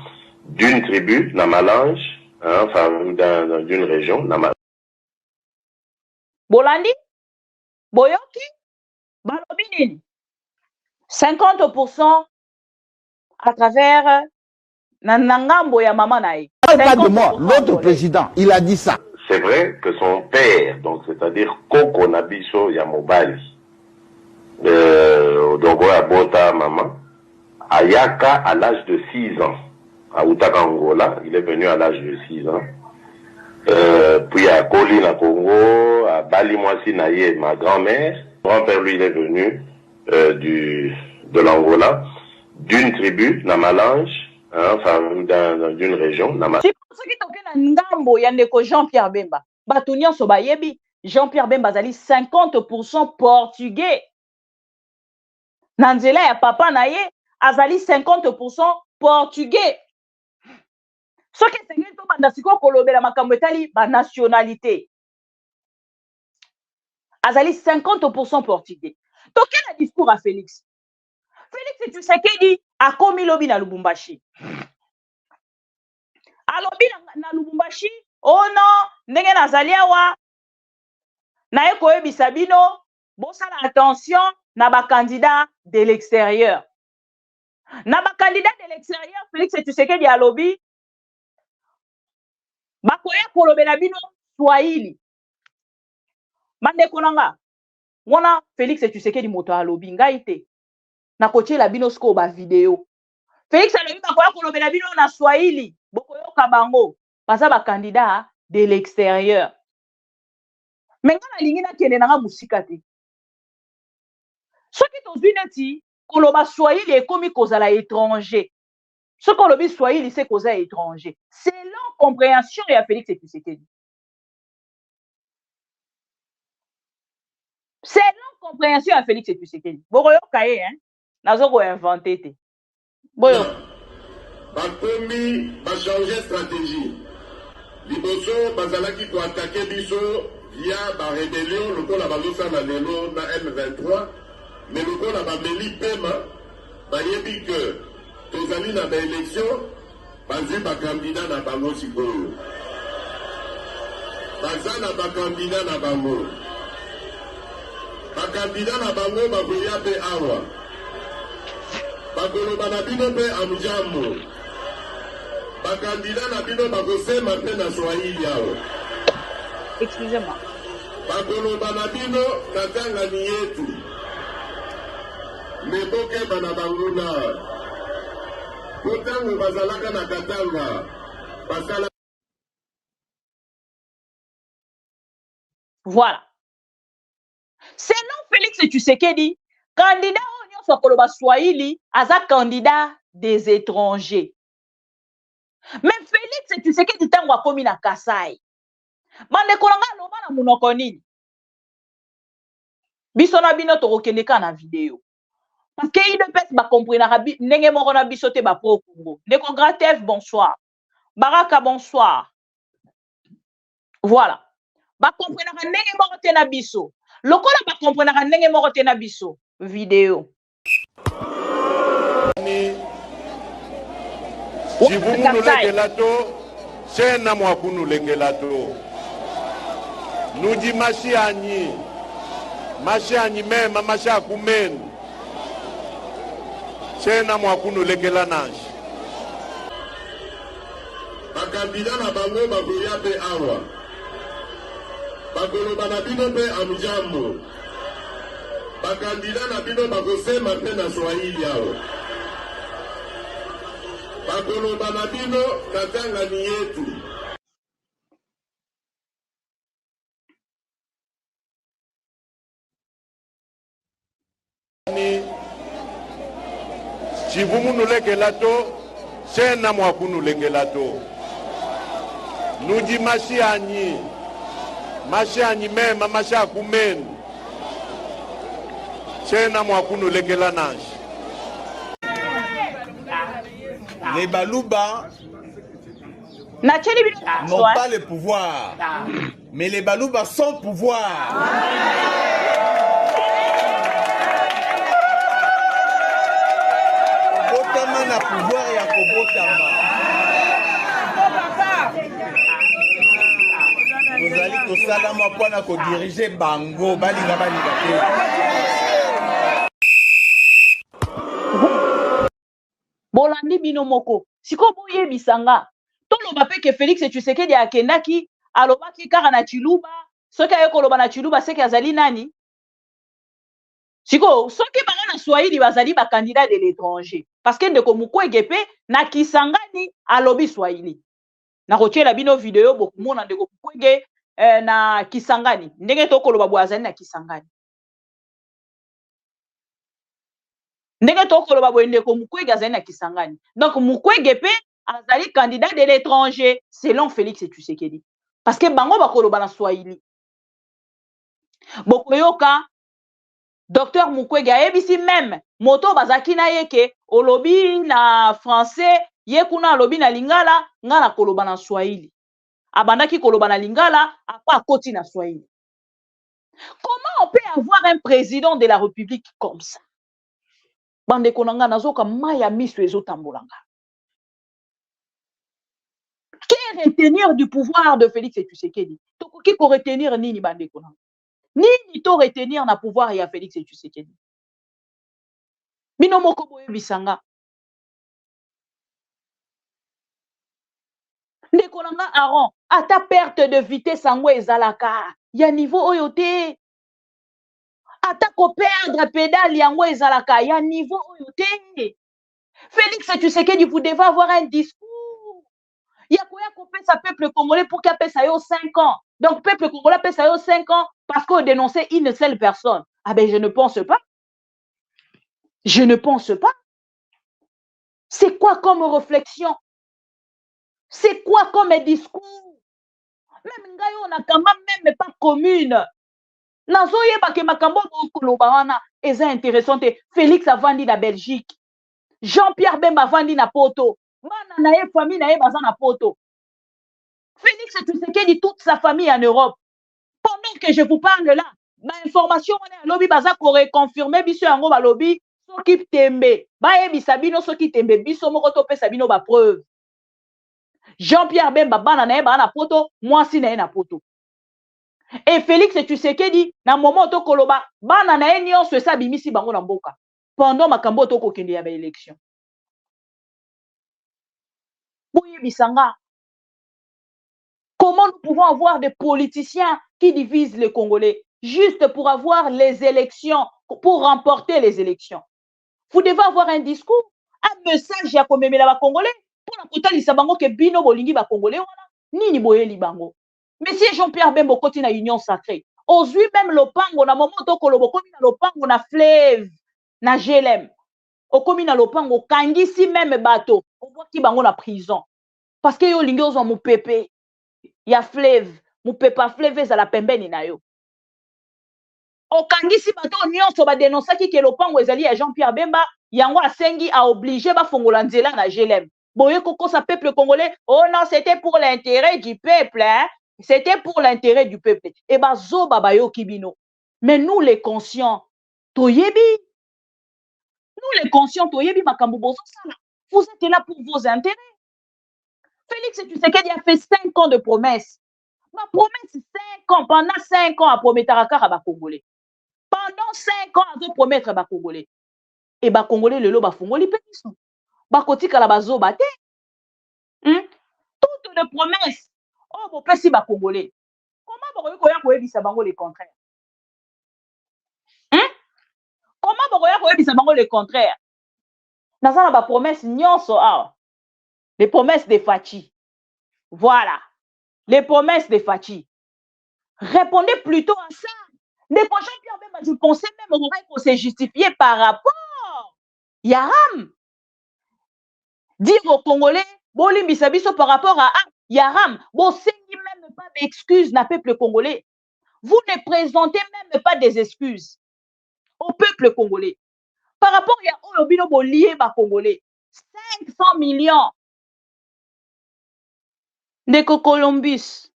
d'une tribu, Namalange, hein, enfin, d'une région, Namalange. Bolandi, Boyoki, Balobinini, 50% à travers Nanangambo ya Mama Nae. Pas de moi, l'autre président, il a dit ça. C'est vrai que son père, donc c'est-à-dire Koko Nabiso Yamobali, Odogo Abota Maman, Ayaka à l'âge de 6 ans, à Outaka Angola, il est venu à l'âge de 6 ans. puis à Koli na Congo, à Bali Mwasi Naye, ma grand-mère. Grand-père, lui, il est venu de l'Angola, d'une tribu, Namalange, hein, enfin, d'une région, Namalange. Ngambo ya ndeko Jean-Pierre Bemba. Bato nyonso bayebi, Jean-Pierre Bemba azali 50% portugais. Na nzela ya papa na ye, azali 50% portugais. Soki esengeli to banda sikoyo kolobela makambo etali ba nationalité. Azali 50% portugais. Toke na discours à Félix. Félix Tshisekedi akomi lobi na Lubumbashi. Alobi na Lubumbashi, oh non, ndenge nazali awa, na ye koyebisa bino, bosala attention na ba candidat de l'extérieur. Na ba candidat de l'extérieur, Félix Tshisekedi alobi, bakoya kolobela bino Swahili. Bandeko nanga, wana Félix Tshisekedi moto alobi ngai te. Na kotiela bino siko ba video. Félix alobi bakoya kolobela bino na Swahili. Bokoyoka bango, baza ba candidat de l'extérieur. Mais nga na lingi na kende nanga musika te. Soki tozwi neti koloba Swahili ekomi kozala étranger. Ce qu'on lobi Swahili c'est koza étranger. C'est l'incompréhension ya Félix Tshisekedi. C'est l'incompréhension ya Félix Tshisekedi. Bokoyoka ye hein. Nazo ko inventer te. Boyo. Bakomi changer stratégie. Liboso bazalaki ko attaquer biso via ba rébellion lokola bazosala lelo na M23 mais lokola bameli pema bayebi que tozali na ba élection bazwi ba candidat na bango sikoyo baza na ba candidat na bango ba candidat na bango bakoya pe awa bakoloba na bino pe amjambo bakandida na bino bakosema mpe na Swahili awa. Excusez-moi. Bakoloba na bino na tangani yetu. Mebokeba na banguna. Kotango bazalaka na katanga. Basala. Voilà. Selon Félix Tshisekedi, candidat nyonso koloba Swahili aza candidat des étrangers. Mais Félix Tshisekedi tango akomi na Kasai. Bandeko nanga aloba na munoko nini? Biso na bino tokokende ka na video. Parce que IDPS ba comprendre ndenge moko na biso te ba pro Congo. Ndeko Gratef bonsoir. Baraka bonsoir. Voilà. Ba comprendre ndenge moko te na biso. Lokola ba comprendre ndenge moko te na biso. Video. Si vous nous legelato, c'est na mwakunu legelato. Nous dit machiani même, machi akumen. C'est na mwakunu legelanage. Bakandida na bango bakoya pe awa. Bakoloba na bino pe amjambo. Bakandida na bino bakosema pe na Swahili awa. Bakoloba na bino na tangani yetu. Si vous nous legelato, c'est na mwakunu legelato. Nous dit machiani même, machi akumen. C'est na mwakunu legelanage. Les Balouba n'ont pas le pouvoir, mais les Balouba sont pouvoir. Kobotama na pouvoir ya kobotama. Tozali kosalama mpona kodirige bango balinga te. Bolandi bino moko. Siko boye bisanga. Toloba pe ke Félix Tshisekedi akendaki alobaki kaka na Chiluba. Soki aye koloba na Chiluba seki azali nani? Siko soki bango na Swahili bazali ba candidat de l'étranger. Parce que ndeko Mukwege pe na Kisangani alobi Swahili. Na kotiela bino video bokumona ndeko Mukwege na Kisangani. Ndenge tokoloba boazali na Kisangani. Ndenge tokoloba bo ndeko Mukwege azali na Kisangani. Donc Mukwege pe azali candidat de l'étranger selon Félix Tshisekedi. Parce que bango bakoloba na Swahili. Bokoyoka Docteur Mukwege ayebisi même moto bazaki na yeke olobi na français ye kuna alobi na lingala nga na koloba na Swahili. Abandaki koloba na lingala apa koti na Swahili. Comment on peut avoir un président de la République comme ça? Bande konanga nazoka maya miso ezotambolanga. Qu'est retenir du pouvoir de Félix Tshisekedi? Tokoki ko retenir nini bande konanga? Nini to retenir na pouvoir ya Félix Tshisekedi? Bino moko boye bisanga. Ndeko nanga Aaron, ata perte de vitesse yango ezalaka. Ya niveau oyo te. Ata ko perdre pédale yango ezalaka. Ya niveau oyo te. Félix Tshisekedi, vous devez avoir un discours. Ya koya ko pesa peuple congolais pour qu'il pesa yo 5 ans. Donc peuple congolais pesa yo 5 ans parce qu'on dénonçait une seule personne. Ah ben je ne pense pas. Je ne pense pas. C'est quoi comme réflexion? C'est quoi comme discours? Même ngayo na kamba même pas commune. Nazo yeba ke makambo koloba wana eza intéressante. Félix avandi na Belgique. Jean-Pierre Bemba avandi na Poto. Mana na ye famille na ye baza na Poto. Félix Tshisekedi toute sa famille en Europe. Pendant que je vous parle là, ma information on est lobby baza ko reconfirmer biso yango ba lobby soki tembe. Ba yebisa bino soki tembe biso moko to pesa bino ba preuve. Jean-Pierre Bemba bana na ye ba na Poto, moi si na ye na Poto. Et Félix Tshisekedi na moment to koloba bana na ye nyonso esa bimisi bango na mboka. Pendant makambo to kokende ya ba élection. Boye bisanga. Comment nous pouvons avoir des politiciens qui divisent les Congolais juste pour avoir les élections, pour remporter les élections? Vous devez avoir un discours, un message à commémorer les Congolais pour la kota lisabango ke bino bolingi ba Congolais wana nini boye libango. Monsieur Jean-Pierre Bemba koti na union sacrée. Ozui même lopango na moment to kolobo komi na lopango na fleuve na GLM. Okomi na lopango kangisi même bateau. On voit ki bango na prison. Parce que yo lingi ozo mu pepe. Ya fleuve, mu pepa fleuve ezala pembeni na yo. Okangisi bato nyonso ba dénoncaki ke lopango ezali ya Jean-Pierre Bemba, yango asengi a obligé ba fongola nzela na GLM. Boye koko sa peuple congolais, oh non, c'était pour l'intérêt du peuple, hein? C'était pour l'intérêt du peuple. Et ba zo baba yo kibino. Mais nous les conscients, toyebi. Nous les conscients, toyebi makambo bozo sala. Vous êtes là pour vos intérêts. Félix Tshisekedi a fait 5 ans de promesses. Ma promesse, 5 ans. Pendant 5 ans, à promettre à Congolais. Pendant 5 ans, à promettre à Congolais. Et ba Congolais, le lo ba fongoli péniso. Ba kotika la bazo bate. Toutes les promesses. Oh, bon, pesi ba Congolais. Comment vous voyez que ça bango le contraire? Comment vous voyez que ça bango le contraire? Nazana ba promesse nyonso ah. Les promesses de Fachi. Voilà. Les promesses de Fachi. Répondez plutôt à ça. Les prochains Jean-Pierre, je pensais même qu'on s'est justifié par rapport. Yaram. Dire aux Congolais, Boli Bisabiso par rapport à Yaram. Bon, c'est même pas d'excuses n'a peuple congolais. Vous ne présentez même pas des excuses au peuple congolais. Par rapport à Olobino Bolié Congolais. 500 millions. Ndeko Columbus,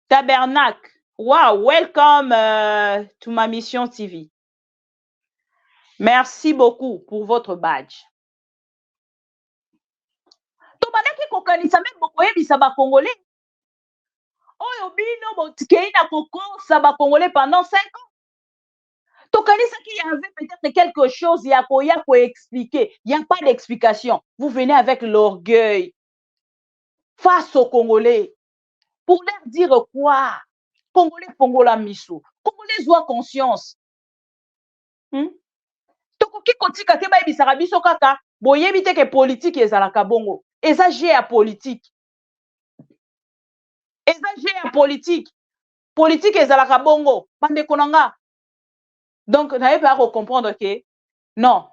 Tabernacle. Wow, welcome to ma mission TV. Merci beaucoup pour votre badge. Tobanaki kokanisa même bokoyebisa ba Congolais. Oyo bino botikei na kokosa ba Congolais pendant 5 ans. Tokanisa qu'il y avait peut-être quelque chose ya ko expliquer. Il n'y a pas d'explication. Vous venez avec l'orgueil face aux Congolais pour leur dire quoi? Congolais Pongola Miso. Congolais ont conscience. Tokoki kotika te ba ebisaka biso kaka boyebi te ke politique ezalaka bongo. Eza jeu ya politique. Eza politique. Politique ezalaka bongo. Bande konanga. Donc, n'avez pas à comprendre que non.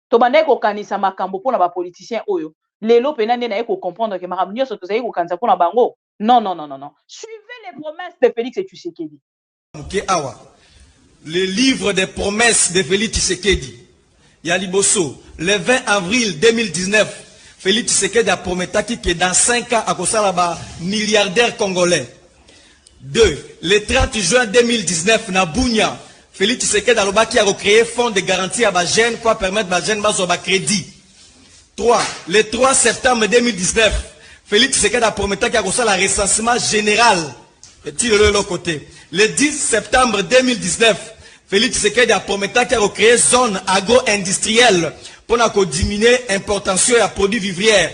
Tobande ko kanisa makambo pona ba politicien oyo. Lelo penande na ko comprendre que makambo nyoso tozali ko kanisa pona bango. Non. Suivez les promesses de Félix Tshisekedi. Le livre des promesses de Félix Tshisekedi. Yaliboso, le 20 avril 2019, Félix Tshisekedi a promis que dans 5 ans, à cause de milliardaire congolais. 2. Le 30 juin 2019, na Bunya, Félix Tshisekedi a recréé fonds de garantie à Bajen pour permettre à Bajen de crédit. 3. Le 3 septembre 2019, Félix Tshisekedi a promis qu'il y a le recensement général. Le 10 septembre 2019, Félix Tshisekedi a promis qu'il y a recréé zone agro-industrielle pour diminuer l'importation des produits vivriers.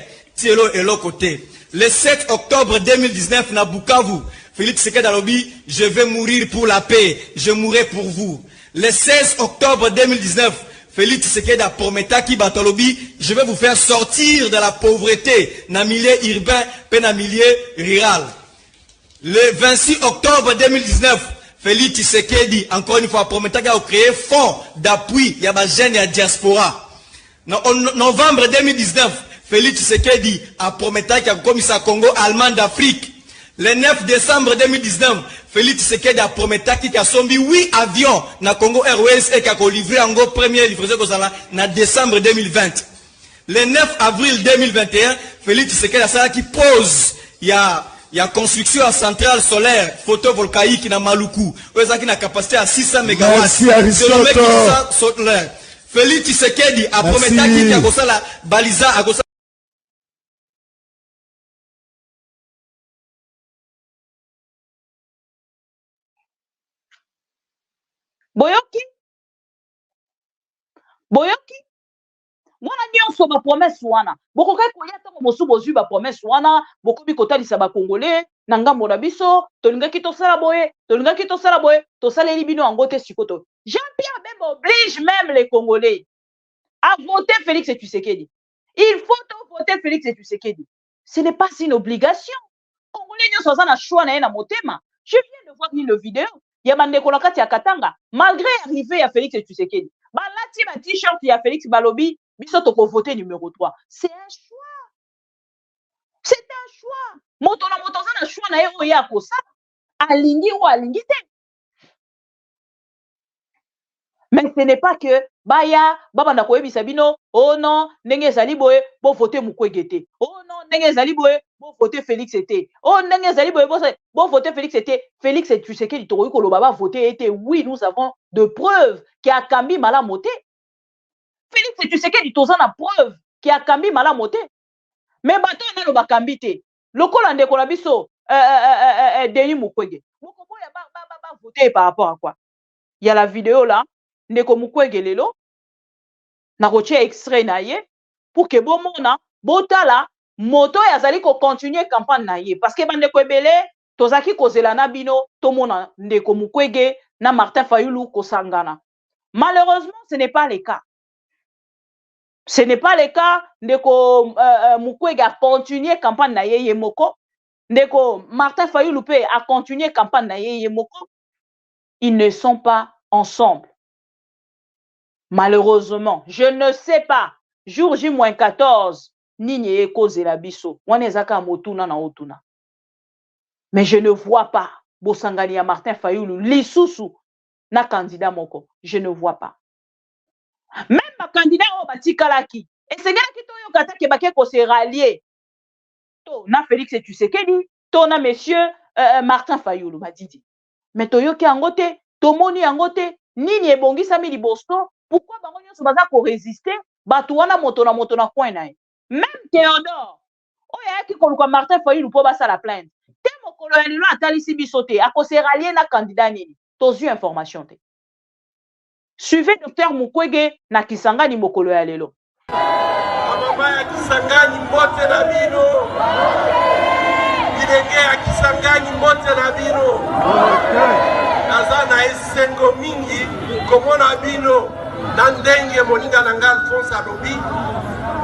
Le 7 octobre 2019, na Bukavu, Félix Tshisekedi a dit « Je vais mourir pour la paix, je mourrai pour vous ». Le 16 octobre 2019, Félix Tshisekedi a promis qu'il je vais vous faire sortir de la pauvreté dans le milieu urbain et dans le milieu rural. Le 26 octobre 2019, Félix Tshisekedi, encore une fois, a promis qu'il a créé un fonds d'appui à la jeune et à la diaspora. En novembre 2019, Félix Tshisekedi a promis qu'il a commis à Congo allemand d'Afrique. Le 9 décembre 2019, Félix Tshisekedi a promis qu'il a sombi 8 avions na Congo Airways et qu'il a livré en gros premier livraison en décembre 2020. Le 9 avril 2021, Félix Tshisekedi a ça qui pose, il y a construction à centrale solaire photovoltaïque na Maluku. Qui a une capacité à 600 MW. Merci Aristote. Félix Tshisekedi a promis qu'il a la balisa à Boyoki mwana nyonso ba promesse wana bokokai kolia ntango mosusu bozwi ba promesse wana bokomi kotalisa bakongole na ngambo na biso tolingaki tosala boye tosaleli bino yango te sikoto. Jean-Pierre Bemba oblige même les Congolais à voter Félix Tshisekedi. Il faut voter Félix Tshisekedi. Ce n'est pas une obligation. Congolais nyonso aza na choix na ye na motema. Je viens de voir une vidéo. Yamandeko na kati ya Katanga, malgré l'arrivée à Félix Tshisekedi, balati ba t-shirt ya Félix Balobi, biso toko voter numéro 3. C'est un choix. C'est un choix. Moto na choix na ye oya kosa. Alingi ou alingi te. Mais ce n'est pas que baya baba na koyebisa bino, oh non, ndenge ezali boye bo voter Mukwege te. Oh non, ndenge ezali boye bo voter Félix te. Oh ndenge ezali boye bo voter Félix te. Félix Tshisekedi to ko loba voter était. Oui, nous avons de preuves qui a kambi mala moté. Félix Tshisekedi toza na preuve qui a kambi mala moté. Mais bato na lo bakambi te. Lokola ndeko na biso Denis Mukwege. Moko ya ba voter par rapport à quoi? Il y a la vidéo là. Ndeko Mukwege lelo na kotia extrait na ye pour que bomona botala moto yazali ko continuer campagne na ye parce que bandeko ebele tozaki kozela na bino tomona ndeko Mukwege na Martin Fayulu kosangana. Malheureusement ce n'est pas le cas. Ce n'est pas le cas. Ndeko Mukwege a continué campagne na ye moko. Ndeko Martin Fayulu pe a continué campagne na ye moko. Ils ne sont pas ensemble. Malheureusement, je ne sais pas. Jour J-14, Nini Eko Zelabiso. Wanezaka Motuna na Otuna. Mais je ne vois pas. Bosangani ya Martin Fayulu. Lisusu na candidat moko. Je ne vois pas. Même ma candidat au Batikalaki. Et c'est là qui toyo kata ke bake ko se rallier. To na Félix Tshisekedi. To na monsieur Martin Fayulu Badidi. Mais toyo ki angote. Tomoni angote. Nini ebongisa mi libosto. Pourquoi bango nyonso baza ko résister batu wana moto na coin na ye. Même Théodore oya ki koluka Martin Fayulu po basa la plainte. Te mokolo ya lelo atalisi biso te akose rallier na candidat nini. Tozu information te. Suivez Dr Mukwege na Kisangani mokolo ya lelo. Mama ya Kisangani mbote na bino. Ilenge ya Kisangani mbote na bino. Naza na esengo mingi komona bino. Nandenge moninga nanga Alphonse alobi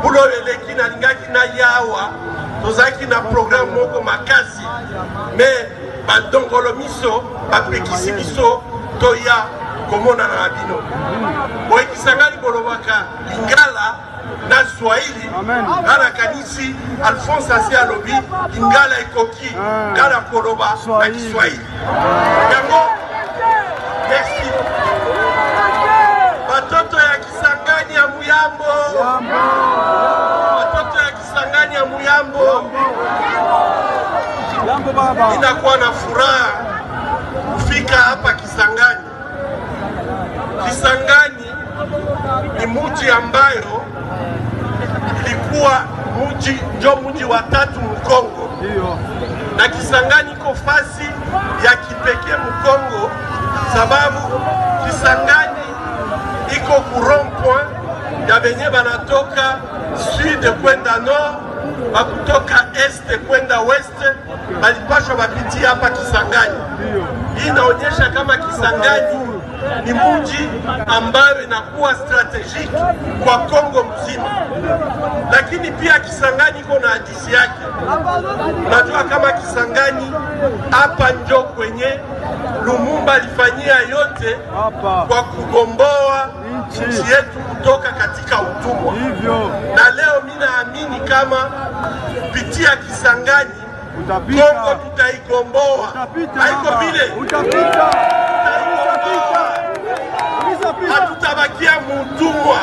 bulo eleki na lingaki na yawa tozalaki na programme moko makasi mais badongolo miso bapekisi biso toya komonana na bino boyekisangani bolobaka lingala na swahili nga nakanisi Alphonse asi alobi lingala ekoki nga na koloba na kiswahili yango merci batoto ya Kisangani ya Muyambo batoto ya Kisangani ya Muyambo inakuwa na furaha kufika hapa Kisangani. Kisangani ni mji ambayo ilikuwa mji wa tatu Mkongo, na Kisangani iko fasi ya kipekee Mkongo sababu Kisangani iko kurompoint ya benye banatoka sud kwenda nord, bakutoka este kwenda west, balipashwa bapitia hapa Kisangani. Hii inaonyesha kama Kisangani ni mji ambayo inakuwa strategic kwa Kongo mzima, lakini pia Kisangani iko na hadithi yake. Unajua kama Kisangani hapa njo kwenye Lumumba alifanyia yote kwa kugomboa nchi yetu kutoka katika utumwa, na leo mimi naamini kama kupitia Kisangani Kongo tutaigomboa. Haiko vile hatutabakia mutumwa,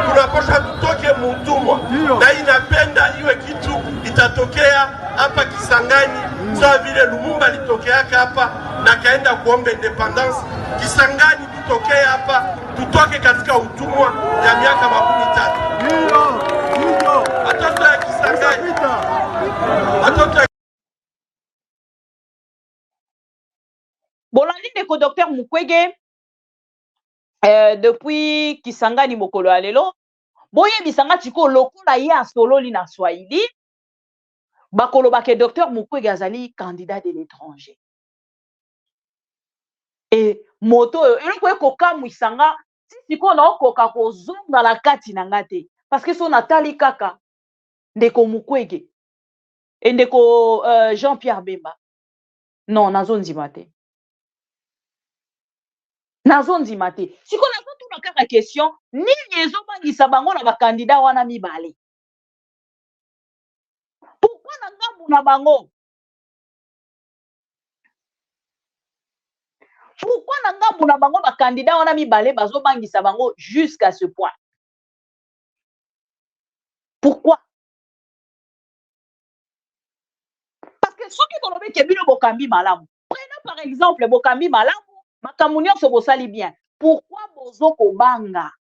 tunapaswa tutoke mutumwa, na inapenda iwe kitu itatokea hapa Kisangani sawa vile Lumumba alitokeaka hapa na kaenda kuomba independence. Kisangani tutokee hapa, tutoke katika utumwa ya miaka 30. Watoto ya Kisangani, watoto ya Bolandi ndeko Dr Mukwege depuis Kisangani mokolo ya lelo boyebisanga tiko lokola ye asololi na Swahili bakolobake Dr Mukwege azali candidat de l'étranger. Et moto oyo eloko ekokamwisanga siko naokoka kozonga na kati na nga te parce que so natali kaka ndeko Mukwege e ndeko Jean-Pierre Bemba non nazondima te. Nazondima te. Siko nazotuna kaka question nini ezobangisa bango na bakandida wana mibale. Pourquoi na ngambu na bango? Pourquoi na ngambu na bango bakandida wana mibale bazobangisa bango jusqu'à ce point? Pourquoi? Parce que soki kolobi ke bino bokambi malamu. Prenons par exemple bokambi malamu. Makambo nyonso bosali bien. Pourquoi bozo kobanga?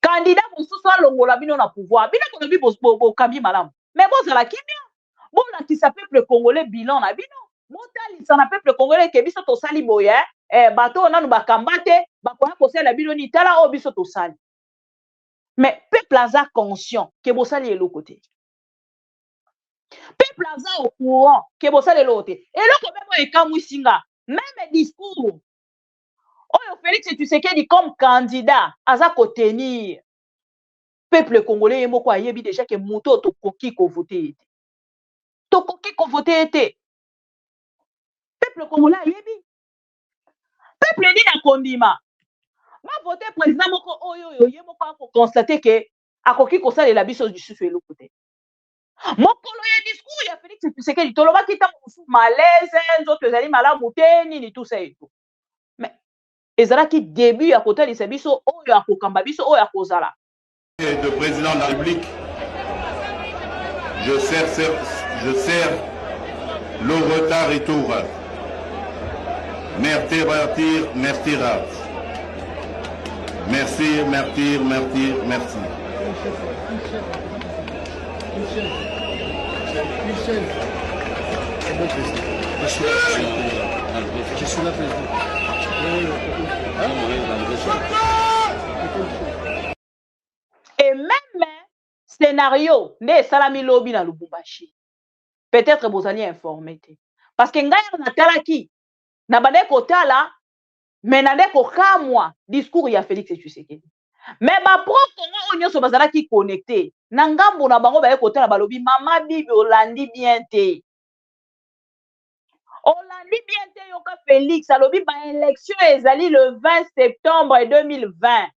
Candidat mosusu alongola bino na pouvoir. Bino kolobi bokambi malamu. Mais bozala kimia. Bolakisa peuple congolais bilan na bino. Botalisa na peuple congolais ke biso tosali boye. Bato nanu bakamba te. Bakoya kosala bino ni tala o biso tosali. Mais peuple aza conscient ke bosali eloko te. Peuple aza au courant que bosale l'autre. Et là quand même ekamwisinga même discours oyo Félix Tshisekedi comme candidat aza ko tenir peuple congolais yemoko ayebi déjà que muto tokoki ko voter. Tokoki ko voter te. Peuple congolais ayebi. Peuple ni na kondima. Ma voter président moko oyo yemoko ko constater que akoki ko sala la biso du susu eloko te. Mokolo ya discours ya Félix Tshisekedi tolobaki tango musu malaise nzoto ezali malamu te nini tout ça et tout. Mais ezalaki début ya kotalisa biso oyo akokamba biso oyo akozala. De président de la République, je sers le retard et tour. Merci. Je suis là, président. Et même scénario, ne salami lobby na Lubumbashi. Peut-être vous allez informer. Parce que ngai na talaki na bade kotala mais na de ko kamwa discours ya Félix Tshisekedi. Mais ma pro-Congo on nyonso bazala ki connecté. Na ngambo na bango baye kotala balobi mama bibi olandi bien te. Olandi bien te yoka Félix alobi ba élection ezali le 20 septembre 2020.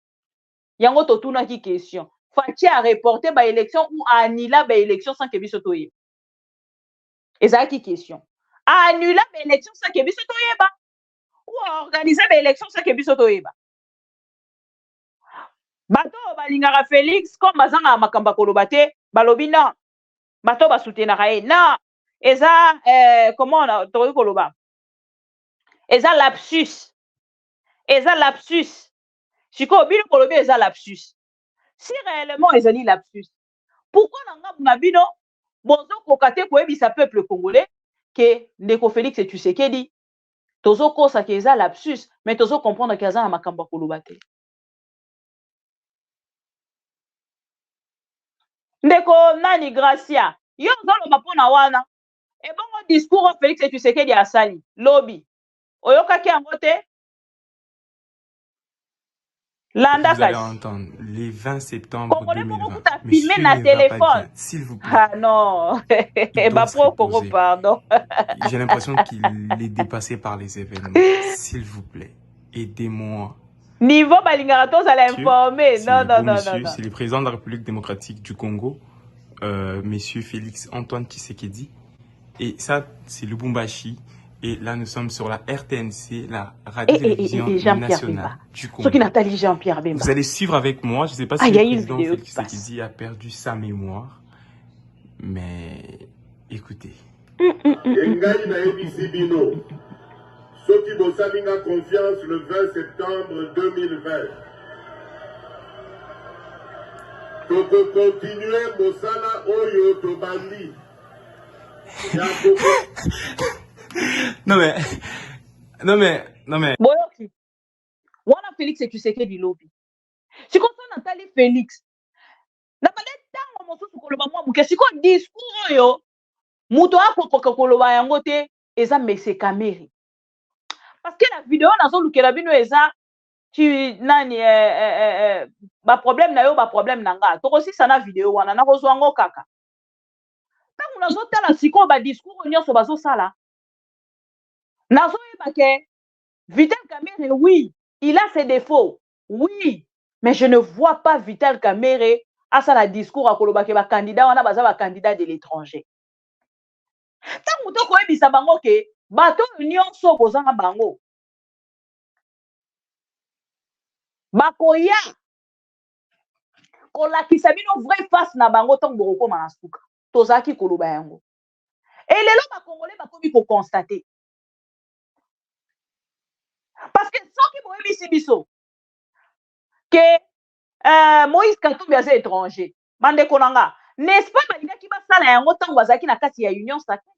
Yango totuna ki question. Fachi a reporté ba élection ou annula ba élection sans que biso toye. Ezala ki question. Annula ba élection sans que biso toyeba ou organiser ba élection sans que biso toyeba. Bato balingaka Félix comme bazanga makamba koloba te balobi non. Bato ba soutenaka ye non. Eza comment on a tokoki koloba. Eza lapsus. Eza lapsus. Siko bino kolobi eza lapsus. Si réellement ezali lapsus. Pourquoi na bino bozo kokate koyebisa peuple congolais que ndeko Félix Tshisekedi tozo kosa ke eza lapsus mais tozo comprendre que eza na makamba koloba te. Ndeko nani Gracia yo zoloba pona wana e bongo discours Félix Tshisekedi asali lobi oyokaki yango te. Vous allez entendre les 20 septembre 2020. Filmé na téléphone. S'il vous plaît. Ah non. Bah pro Congo, pardon. J'ai l'impression qu'il est dépassé par les événements. S'il vous plaît, aidez-moi. Niveau Balingaratos à l'informer. Non, non, non, monsieur, non. C'est le président de la République démocratique du Congo, monsieur Félix Antoine Tshisekedi. Et ça, c'est Lubumbashi. Et là, nous sommes sur la RTNC, la radio-télévision nationale du Congo. Jean-Pierre Bemba. Vous allez suivre avec moi. Je ne sais pas si le président Félix Tshisekedi a perdu sa mémoire. Mais écoutez. Ceux qui vont s'aligner confiance le 20 septembre 2020. Donc, continuer Mosala Oyo Tobandi. Non mais. Boyoki. Wana Félix Tshisekedi lobi. Si comme ça Nathalie Félix. Na pas tango mosusu koloba mwa muke siko discours oyo. Muto akokoka koloba yango te eza mese kameri. Parce que la vidéo nazo lukela bino eza tu nani ba problème na yo ba problème nanga. Toko si sana vidéo wana na kozwa ngo kaka. Tango nazo tala siko ba discours nyonso bazo sala. Nazo yebake Vital Kamerhe, oui, il a ses défauts. Oui, mais je ne vois pas Vital Kamerhe à ça la discours à kolobake ba candidat wana baza ba candidat de l'étranger. Tango to koyebisa bango ke bato nyonso bozanga bango. Bakoya kolakisa bino vrai face na bango tango bokoma na suka. Tozaki koloba yango. Et lelo ba congolais bakomi ko constater. Parce que ceux qui m'ont mis biso que Moïse Katumbi est étranger. Bande konanga, n'est-ce pas balinga qui va sala yango tango bazaki na kati ya union sacrée.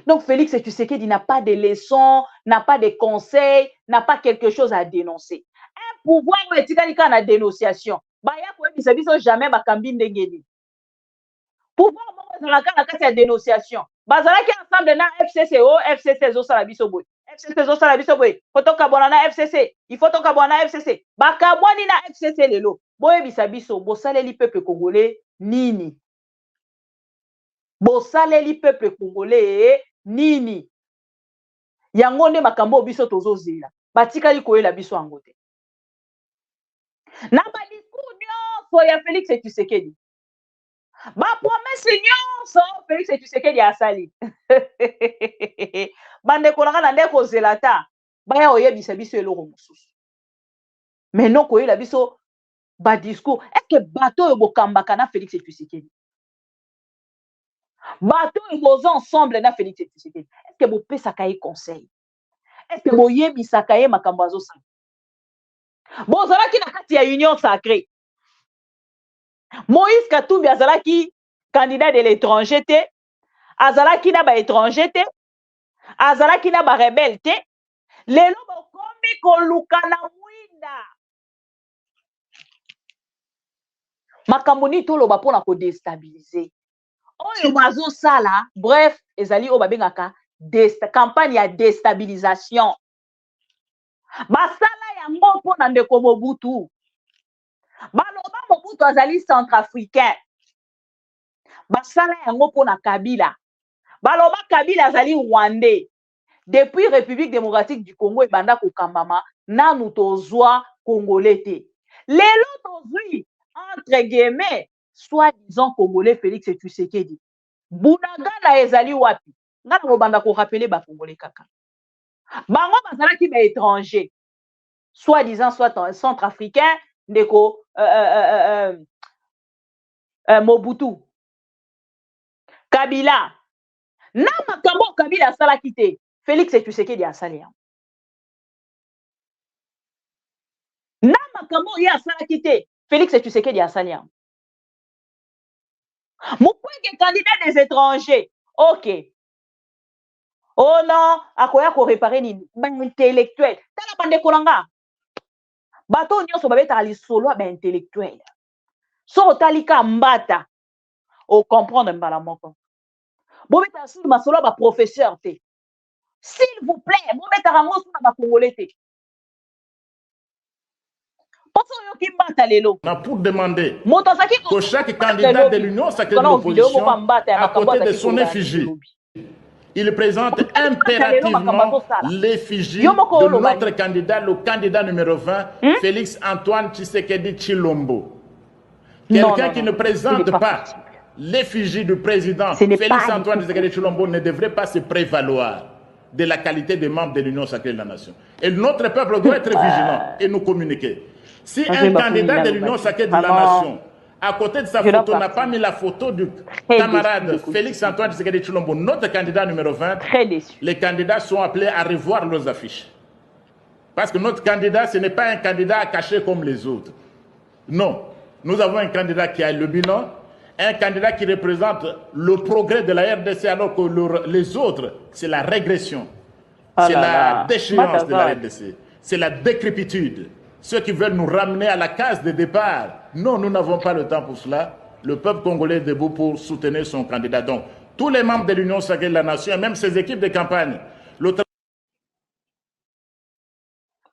Donc Félix Tshisekedi n'a pas de leçons, n'a pas de conseils, n'a pas quelque chose à dénoncer. Un pouvoir où etikali ka na dénonciation. Baya ko ebisa biso jamais bakambi ndengeni. Pouvoir mo ezalaka na kati ya dénonciation. Bazalaki ensemble na FCCO, FCC zo sala biso boy. FCC zo sala biso boy. Foto kabona na FCC. Il faut to kabona na FCC. Bakabwani na FCC lelo. Boye bisa biso bo saleli peuple congolais nini. Bo saleli peuple congolais nini. Yango nde makambo biso tozo zela. Batikali koyela biso angote. Na ba discours nyonso ya Félix Tshisekedi. Ba promesse nyonso Félix Tshisekedi asali. Bande konanga na ndeko zelata. Baya oyebisa biso eloko mosusu. Mais non koyela biso ba discours. Est-ce que bato yo bokambaka na Félix Tshisekedi? Bato yo bozo ensemble na Félix Tshisekedi. Est-ce que bopesaka ye conseil? Est-ce que boyebisaka ye makambo azosala? Bozalaki na kati ya union sacrée. Moïse Katumbi azalaki candidat de l'étranger te, azalaki na ba étranger te, azalaki na ba rebelle te, lelo bokomi koluka na mwinda. Makambo ni toloba pona ko déstabiliser. Oyo bazo sala, bref, ezali o babengaka campagne ya déstabilisation. Basala yango pona ndeko Mobutu. baloba Mobutu azali centrafricain basala yango mpona Kabila baloba Kabila azali rwandais depuis République démocratique du Congo ebanda kokambama nanu tozwa congolais te lelo tozwi entre guillemets soi-disant congolais Félix Tshisekedi bunagana ezali wapi nga na kobanda korapele bacongolais kaka bango bazalaki baétranger soi-disant soit centrafricain ndeko Mobutu Kabila na makambo Kabila asalaki te Félix Tshisekedi asali yango na makambo ye asalaki te Félix Tshisekedi asali yango Mukwege candidat des étrangers ok oh non akoya koréparer nini baintellectuel tala bandeko na nga bato nyonso babetaka lisolo ya baintellectuel so otalika mbata ocomprendre mbala moko bobetaka sulu masolo ya baprofesseur te s'il vous plaît bobetaka ngo suna bakongolais te pour demander que chaque candidat de l'Union sacrée de l'opposition, à côté de son effigie, il présente impérativement l'effigie de notre candidat, le candidat numéro 20, Félix Antoine Tshisekedi Tshilombo. Quelqu'un qui ne présente pas l'effigie du président Félix Antoine Tshisekedi Tshilombo ne devrait pas se prévaloir de la qualité des membres de l'Union sacrée de la nation. Et notre peuple doit être vigilant et nous communiquer. Si un candidat de l'Union sacrée de la nation, à côté de sa photo, n'a pas mis la photo du camarade Félix Antoine Tshisekedi Tshilombo, notre candidat numéro 20, les candidats sont appelés à revoir leurs affiches. Parce que notre candidat, ce n'est pas un candidat caché comme les autres. Non. Nous avons un candidat qui a le bilan, un candidat qui représente le progrès de la RDC, alors que les autres, c'est la régression. C'est la déchéance de la RDC. C'est la décrépitude. Ceux qui veulent nous ramener à la case de départ. Non, nous n'avons pas le temps pour cela. Le peuple congolais est debout pour soutenir son candidat. Donc, tous les membres de l'Union sacrée de la nation, et même ses équipes de campagne,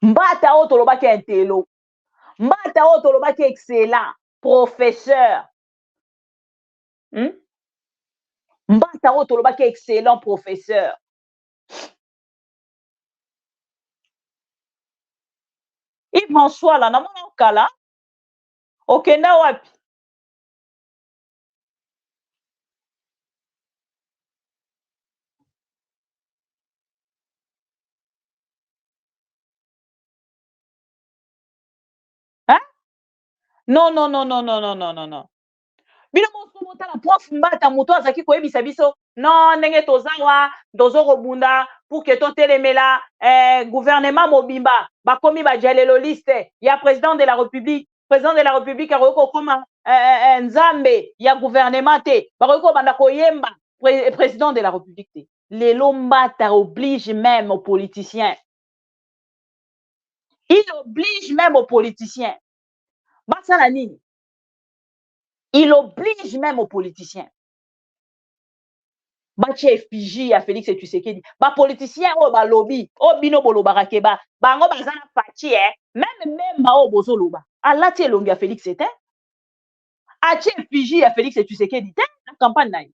Mbata o tolobaki intello. Mbata o tolobaki excellent. Professeur. Mbata o tolobaki excellent professeur. Yves-François là, namona okala. Okenda wapi? Hein? Non. Bino mosu motala prof Mbata moto azaki koyebisa biso non ndenge tozawa dozo kobunda pour que totelemela gouvernement mobimba bakomi bajalelo liste ya président de la république akoki kokoma nzambe ya gouvernement te bakoki kobanda koyemba président de la république te lelo Mbata oblige même aux politiciens basala nini. Il oblige même aux politiciens. Bache effigie ya Félix Tshisekedi. Ba politiciens o ba lobby, o bino bolobaka keba, bango bazana parti même ba o bozo loba. Alati elongi ya Félix était. Ache effigie ya Félix Tshisekedi te na campagne na ye.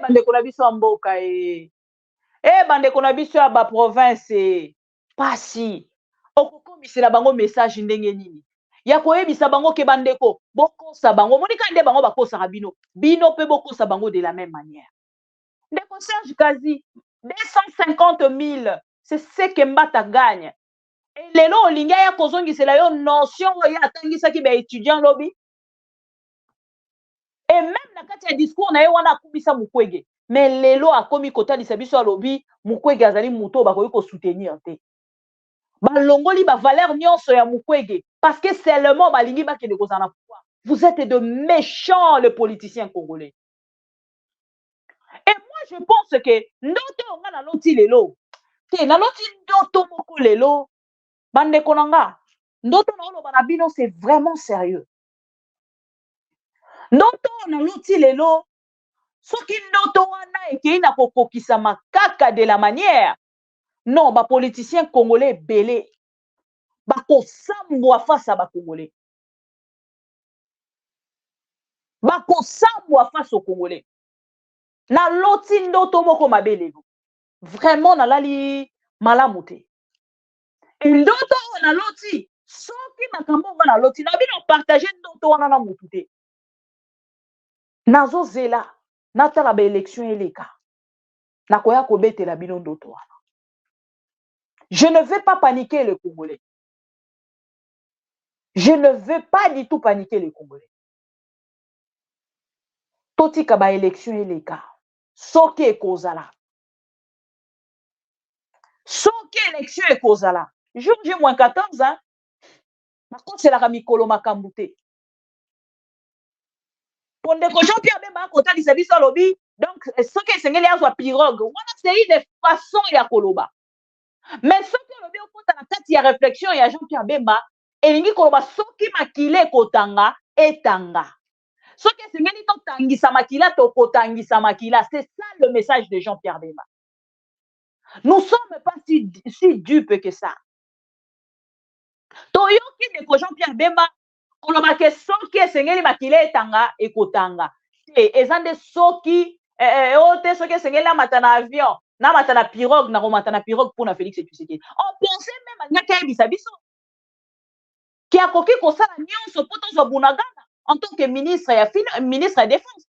Bandeko na biso mboka bandeko na biso ya ba province pasi. Okokomisela bango message ndenge nini. Ya koyebisa bango ke bandeko bokosa bango monika nde bango bakosaka bino pe bokosa bango de la même manière. Ndeko Serge Kazi 250 000 c'est ce que Mbata gagne. Et lelo olinga ya kozongisela yo notion ya atangisaki ba étudiant lobby. Et même na kati ya discours na ye wana akubisa Mukwege. Mais lelo akomi kotalisa biso ya lobby Mukwege azali muto bakoyi ko soutenir te. Balongoli ba valeur nyonso ya Mukwege parce que seulement balingi bakende kozana pouvoir. Vous êtes de méchants les politiciens congolais. Et moi je pense que ndoto nga na loti lelo. Te na loti ndoto moko lelo. Bande konanga. Ndoto na oloba na bino c'est vraiment sérieux. Ndoto na loti lelo. Soki ndoto wana ekei na kokokisa makaka de la manière. Non, ba politicien congolais belé. bakosambwa face à bakongolais. Bakosambwa face aux Congolais. Na loti ndoto moko mabelelo. Vraiment nalali malamu te. Ndoto na loti soki makambo na loti na bino partager ndoto wana na mutu te. Nazo zela natala ba élection eleka. Nakoya kobetela bino ndoto wana. Je ne vais pas paniquer les Congolais. Je ne veux pas du tout paniquer les Congolais. Totika ba élection eleka. Soki ekozala. Soki élection ekozala. Jour J-14, hein. Par contre, c'est la Mikolo Makambouté. Pour des Jean-Pierre Bemba, kota lisabiso lobby, donc, soki esengeli azwa pirogue. Wana c'est une façon ya koloba. Mais soki lobby okota na kati ya réflexion ya Jean-Pierre Bemba, elingi koloba soki makile kotanga etanga. Soki esengeli totangisa makila tokotangisa makila, c'est ça le message de Jean-Pierre Bemba. Nous ne sommes pas si dupes que ça. Toyoki de Jean-Pierre Bemba, kolobake soki esengeli makila etanga ekotanga. Ezande soki ote soki esengeli na matana avion, na matana pirogue, na matana pirogue pour na Félix Tshisekedi. On pensait même à nyaka ebisa biso. Qui a koki kosala nyonso poto zo bunagana en tant que ministre de défense.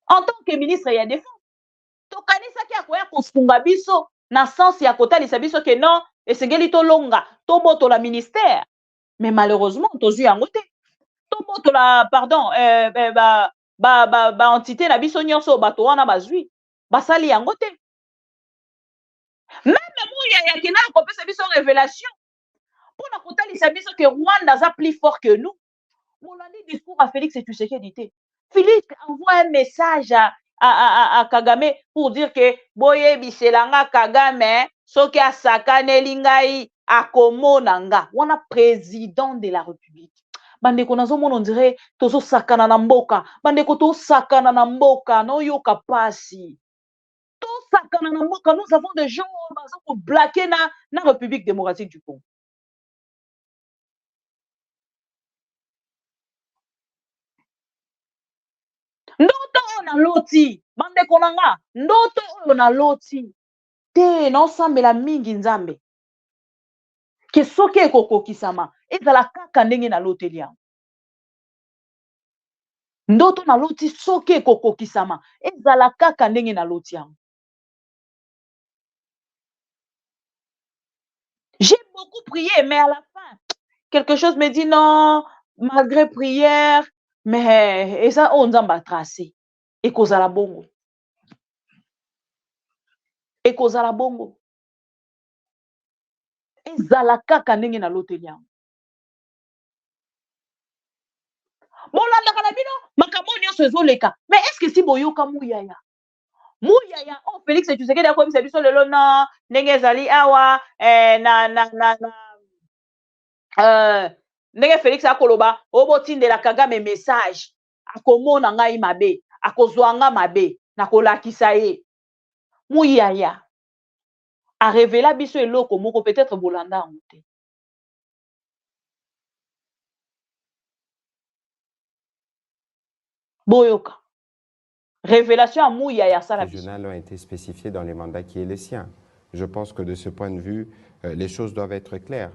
En tant que ministre de défense. Tokanisa ki akoya kosunga biso na sens ya kotalisa biso que non esengeli to longa to boto la ministère. Mais malheureusement tozu yango te. To boto la pardon entité na biso nyonso bato wana bazui basali yango te. Même mouya ya kina kopesa biso révélation pour na kotalisa biso que Rwanda za plus fort que nous. Molandi discours à Félix Tshisekedi te. Félix envoie un message à Kagame pour dire que boye biselanga Kagame soki asakaneli ngai akomona nga wana président de la République. Bandeko nazomona on dirait tozo sakana na mboka. Bandeko to sakana na mboka no yoka pasi. To sakana na mboka, nous avons des gens qui ont blaqué na République démocratique du Congo. Ndoto na loti, bandeko nanga, ndoto na loti. Te na osambela mingi nzambe. Ke soki ekokokisama, ezala kaka ndenge na loteli yango. Ndoto na loti soki ekokokisama, ezala kaka ndenge na loti yango. J'ai beaucoup prié, mais à la fin, quelque chose me dit non, malgré prière, mais et ça on a tracé. Et cause à la bongo. Et cause à la bongo. Et zalaka kanenge na lotelia. Bon là la kalabino, makambo nyonso ezoleka. Mais est-ce que si boyoka muyaya? Muyaya, oh Félix Tshisekedi akomisa biso lelo na ndenge ezali awa ndenge Félix akoloba obotindela Kagame message akomona ngai mabe akozwa nga mabe nakolakisa ye muyaya a révéla biso eloko moko peut-être bolanda te. Boyoka révélation à Mouya ça. Les régionales ont été spécifiées dans les mandats qui est le sien. Je pense que de ce point de vue, les choses doivent être claires.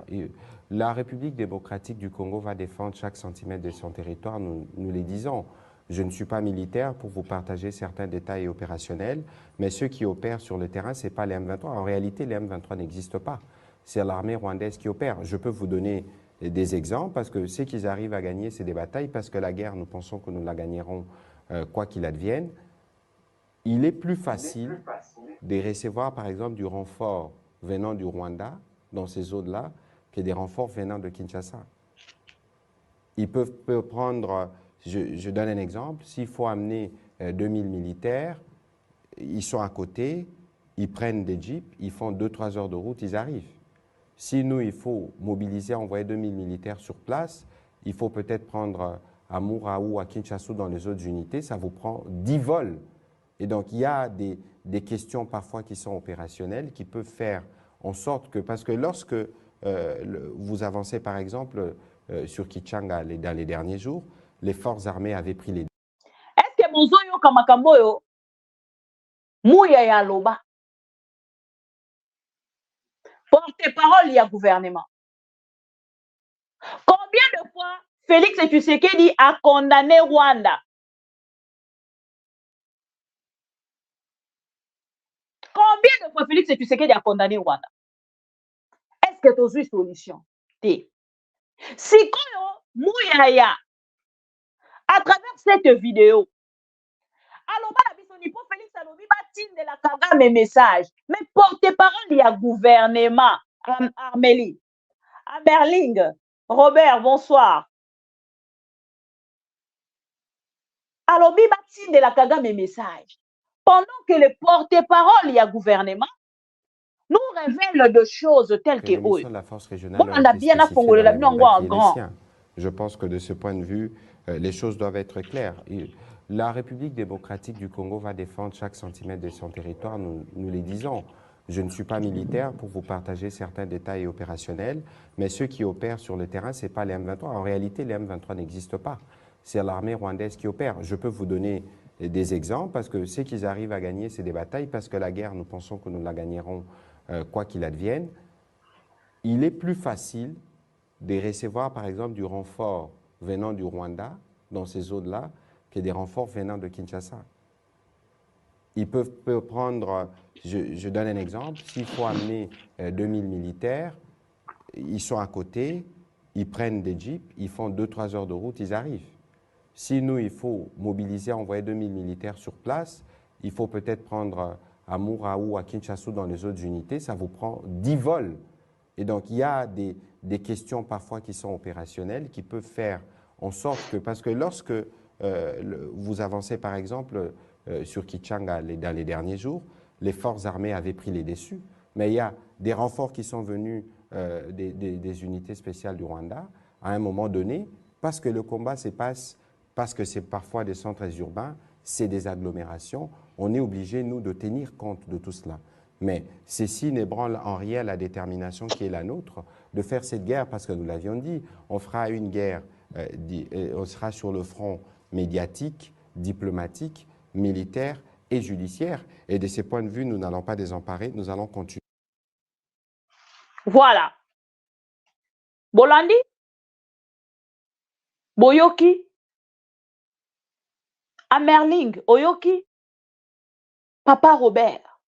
La République démocratique du Congo va défendre chaque centimètre de son territoire, nous les disons. Je ne suis pas militaire pour vous partager certains détails opérationnels, mais ceux qui opèrent sur le terrain, ce n'est pas les M23. En réalité, les M23 n'existent pas. C'est l'armée rwandaise qui opère. Je peux vous donner des exemples parce que ce qu'ils arrivent à gagner, c'est des batailles, parce que la guerre, nous pensons que nous la gagnerons quoi qu'il advienne. Il est plus facile de recevoir, par exemple, du renfort venant du Rwanda, dans ces zones-là, que des renforts venant de Kinshasa. Ils peuvent prendre, je donne un exemple, s'il faut amener 2000 militaires, ils sont à côté, ils prennent des jeeps, ils font 2-3 heures de route, ils arrivent. Si nous, il faut mobiliser, envoyer 2000 militaires sur place, il faut peut-être prendre à Moura ou à Kinshasa dans les autres unités, ça vous prend 10 vols Et donc, il y a des questions parfois qui sont opérationnelles, qui peuvent faire en sorte que, parce que lorsque vous avancez par exemple sur Kichanga dans les derniers jours, les forces armées avaient pris les... Est-ce que Mozoyo Kamakamboyo, Mouya Yaloba, porte-parole, il y a gouvernement. Combien de fois Félix Tshisekedi a condamné Rwanda? Combien de fois Félix Tshisekedi a condamné Rwanda? Est-ce que tu as une solution? Si Mouyaya, à travers cette vidéo, alors Félix Alobi de la Kagame message, mais porte-parole, il y a gouvernement, Armélie, Amerling, Robert, bonsoir. Alors, de la Kagame message. Pendant que le porte-parole, il y a gouvernement, nous révèle de choses telles que eux. La force régionale grand. Je pense que de ce point de vue, les choses doivent être claires. La République démocratique du Congo va défendre chaque centimètre de son territoire, nous les disons. Je ne suis pas militaire pour vous partager certains détails opérationnels, mais ceux qui opèrent sur le terrain, ce n'est pas les M23. En réalité, les M23 n'existent pas. C'est l'armée rwandaise qui opère. Je peux vous donner des exemples, parce que ce qu'ils arrivent à gagner, c'est des batailles, parce que la guerre, nous pensons que nous la gagnerons quoi qu'il advienne. Il est plus facile de recevoir, par exemple, du renfort venant du Rwanda, dans ces zones-là, que des renforts venant de Kinshasa. Ils peuvent prendre, je donne un exemple, s'il faut amener 2000 militaires, ils sont à côté, ils prennent des jeeps, ils font 2-3 heures de route, ils arrivent. Si nous, il faut mobiliser, envoyer 2000 militaires sur place, il faut peut-être prendre à Moura ou à Kinshasa dans les autres unités, ça vous prend 10 vols. Et donc, il y a des questions parfois qui sont opérationnelles, qui peuvent faire en sorte que, parce que lorsque vous avancez par exemple sur Kichanga dans les derniers jours, les forces armées avaient pris les dessus, mais il y a des renforts qui sont venus des unités spéciales du Rwanda à un moment donné, parce que le combat se passe, parce que c'est parfois des centres urbains, c'est des agglomérations, on est obligé, nous, de tenir compte de tout cela. Mais ceci n'ébranle en rien la détermination qui est la nôtre de faire cette guerre, parce que nous l'avions dit, on fera une guerre, on sera sur le front médiatique, diplomatique, militaire et judiciaire. Et de ces points de vue, nous n'allons pas désemparer, nous allons continuer. Voilà. Bolandi, Boyoki, Amerling, Oyoki, Papa Robert.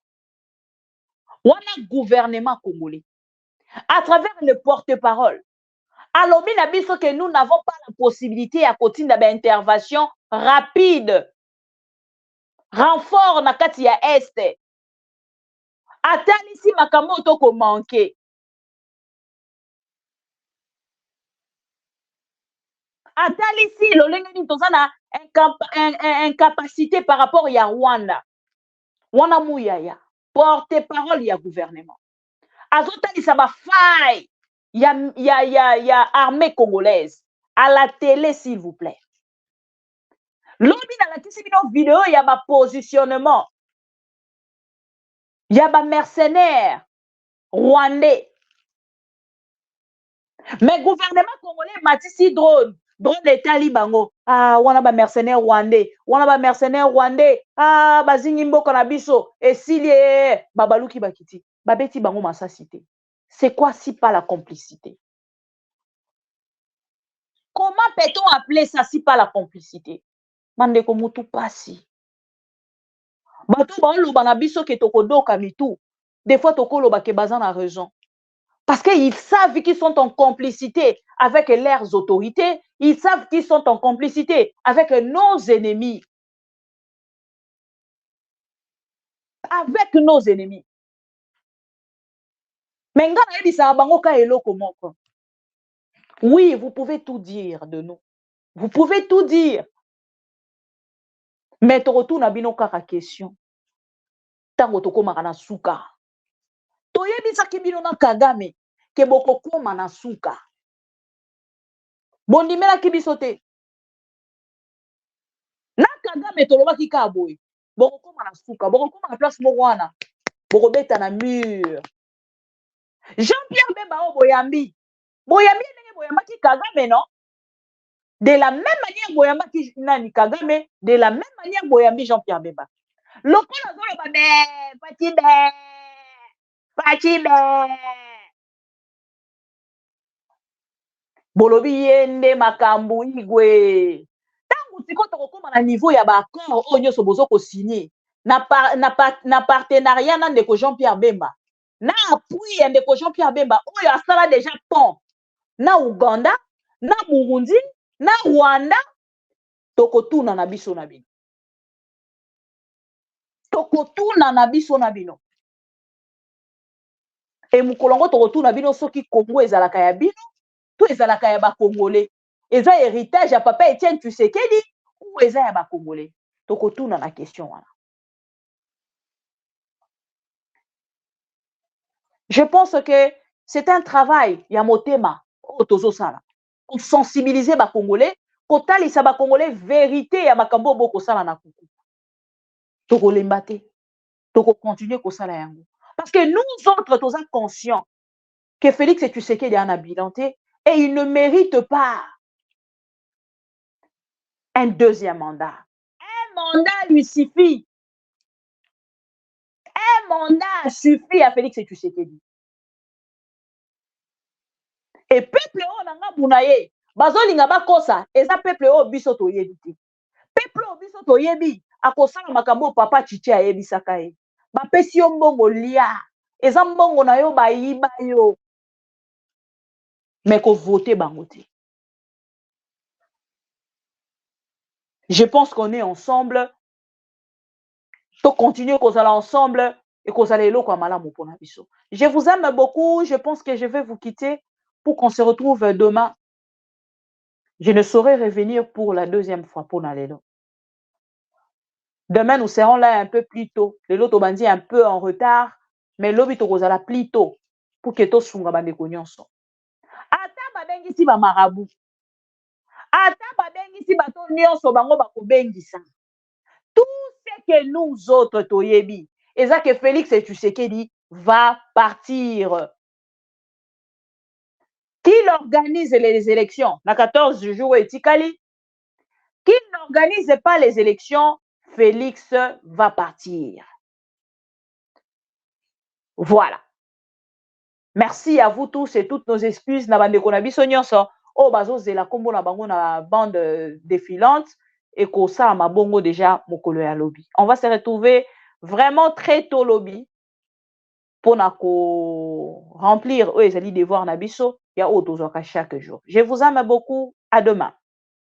On a gouvernement congolais à travers le porte-parole. Alors, que nous n'avons pas la possibilité à continuer d'intervention rapide. Renfort na kati ya Est. Atalisi makamoto ko manqué. Atalisi lolengeni tozana incapacité par rapport à Rwanda. Wana Mouyaya, porte-parole ya gouvernement. Azotalisa ba faille. Il y a armée congolaise. À la télé, s'il vous plaît. L'objet dans la vidéo, il y a ma positionnement. Il y a ma mercenaire rwandais. Mais le gouvernement congolais m'a dit drone des talibango. Ah, on a ma mercenaire rwandais. On a ma mercenaire rwandais. Ah, bazingimbo konabiso. Et s'il y a babaluki bakiti. Babeti bango massa cité. C'est quoi si pas la complicité? Comment peut-on appeler ça si pas la complicité? Mandeko mutu pasi. Bato ba lo banabiso ke tokodoka mitu. Des fois toko lo ba ke bazan a raison. Parce qu'ils savent qu'ils sont en complicité avec leurs autorités, ils savent qu'ils sont en complicité avec nos ennemis. Avec nos ennemis. Oui, vous pouvez tout dire de nous. Vous pouvez tout dire. Mais tu retournes à binokara question. Tango toko marana suka. Toyebisa kibino na Kagame ke boko koma na suka. Bondimela kibisote. Na Kagame toloba ki kaboy. bokokoma na suka, bokokoma na place moko wana, bokobeta na mur. Jean-Pierre Bemba o boyambi ndenge boyambaki Kagame, non? De la même manière boyambaki nani Kagame, de la même manière boyambi Jean-Pierre Bemba. Lokola zolo ba Pachibe. Bolobi yende makambu igwe. Tangu tiko tokokoma na niveau ya ba accord onyo so bozo ko signer na partenariat na ndeko Jean-Pierre Bemba. Na appui ya ndeko Jean-Pierre Bemba oyo asala déjà pont na Uganda, na Burundi, na Rwanda, tokotuna na biso na bino. Tokotuna na biso na bino. E mukolongo tokotuna bino soki Congo ezalaka ya bino, to ezalaka ya ba Congolais. Eza héritage ya papa Etienne Tshisekedi ou eza ya ba Congolais. Tokotuna na question wana. Je pense que c'est un travail ya motema otozo sala. Pour sensibiliser ba Congolais, kotalisa ba Congolais vérité ya makambo boko sala na kuku. Toko lembate, toko continuer ko sala yango. Parce que nous autres tous conscients que Félix Tshisekedi est en habilanté et il ne mérite pas un deuxième mandat. Un mandat lui suffit. Un mandat suffit à Félix Tshisekedi. Et peuple o nanga bunaye, bazolinga bakosa, eza peuple o biso to yebi. Peuple o biso to yebi, akosala makambo papa Chichi ayebisaka ye. Bapesi yo mbongo lia, eza mbongo na yo bayiba yo. Mais ko voter bangote. Je pense qu'on est ensemble. To continuer qu'on aller ensemble et qu'on aller lo kwa malamu pona biso. Je vous aime beaucoup, je pense que je vais vous quitter pour qu'on se retrouve demain. Je ne saurais revenir pour la deuxième fois pour Nalélo. Demain, nous serons là un peu plus tôt. Le lot bandi un peu en retard, mais l'obito kozala plus tôt pour que to sunga bande konyonso. Ata babengi si ba marabu. Ata babengi si bato nyonso bango bakobengisa. Tout ce que nous autres toyebi, et ça que Félix Tshisekedi va partir. Qu'il organise les élections, na 14 jours et Tikali, qu'il n'organise pas les élections, Félix va partir. Voilà. Merci à vous tous et toutes nos excuses. Na bande kona biso nyonso o bazo zela kombo na bango na bande défilante et ko sa ma bongo déjà mokolo ya lobby. On va se retrouver vraiment très tôt lobby pour na ko remplir ezali devoir na biso ya otozoka chaque jour. Je vous aime beaucoup. À demain.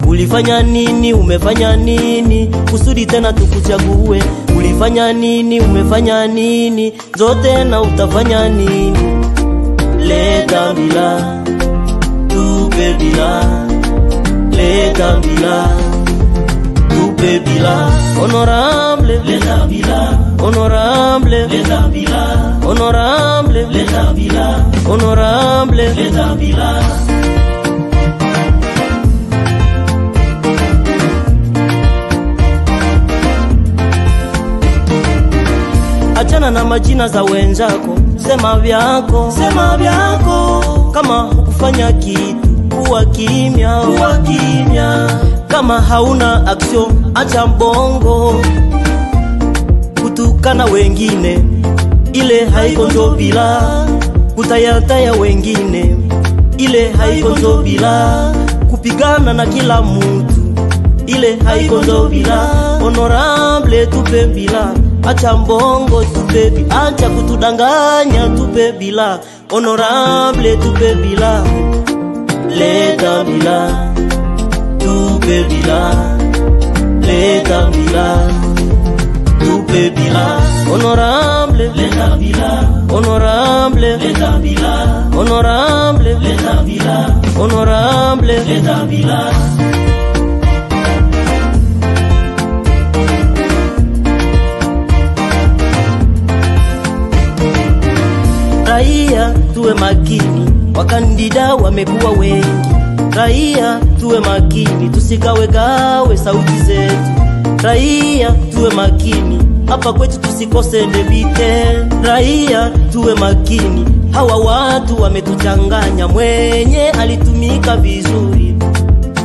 Ulifanya nini, umefanya nini, kusudi tena tukuchague. Ulifanya nini, umefanya nini, zote na utafanya nini. Leta bila, tupe bila. Leta bila, tupe bila. Honorable, leta bila. Honorable, leta bila. Honorable, leta bila. Honorable, leta bila. Achana na majina za wenzako, sema vyako, sema vyako. Kama hukufanya kitu, kuwa kimya, kuwa kimya. Kama hauna action, acha mbongo. Kutukana wengine, ile haiko ndo bila. Kutayataya wengine, ile haiko ndo bila. Kupigana na kila mtu, ile haiko ndo bila. Honorable tupe bila. Acha mbongo tupe bila. Acha kutudanganya tupe bila. Honorable tupe bila. Leta bila. Tupe bila. Leta bila. Tupe bila. Honorable leta bila. Honorable leta bila. Honorable leta bila. Honorable leta bila. Raia tuwe makini, wakandida wamekuwa wengi. Raia tuwe makini, tusikawe gawe sauti zetu. Raia tuwe makini, hapa kwetu tusikose debite. Raia tuwe makini, hawa watu wametuchanganya. Mwenye alitumika vizuri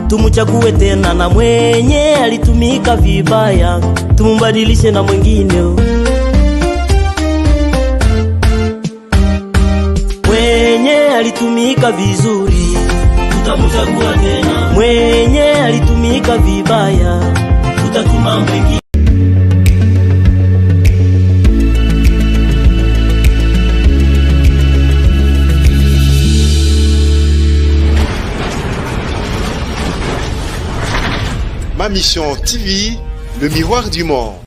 tumuchague tena, na mwenye alitumika vibaya tumumbadilishe na mwingine. Mwenye alitumika vizuri tutamuchagua tena, mwenye alitumika vibaya tutatuma mwingine. Ma Mission TV, le miroir du monde.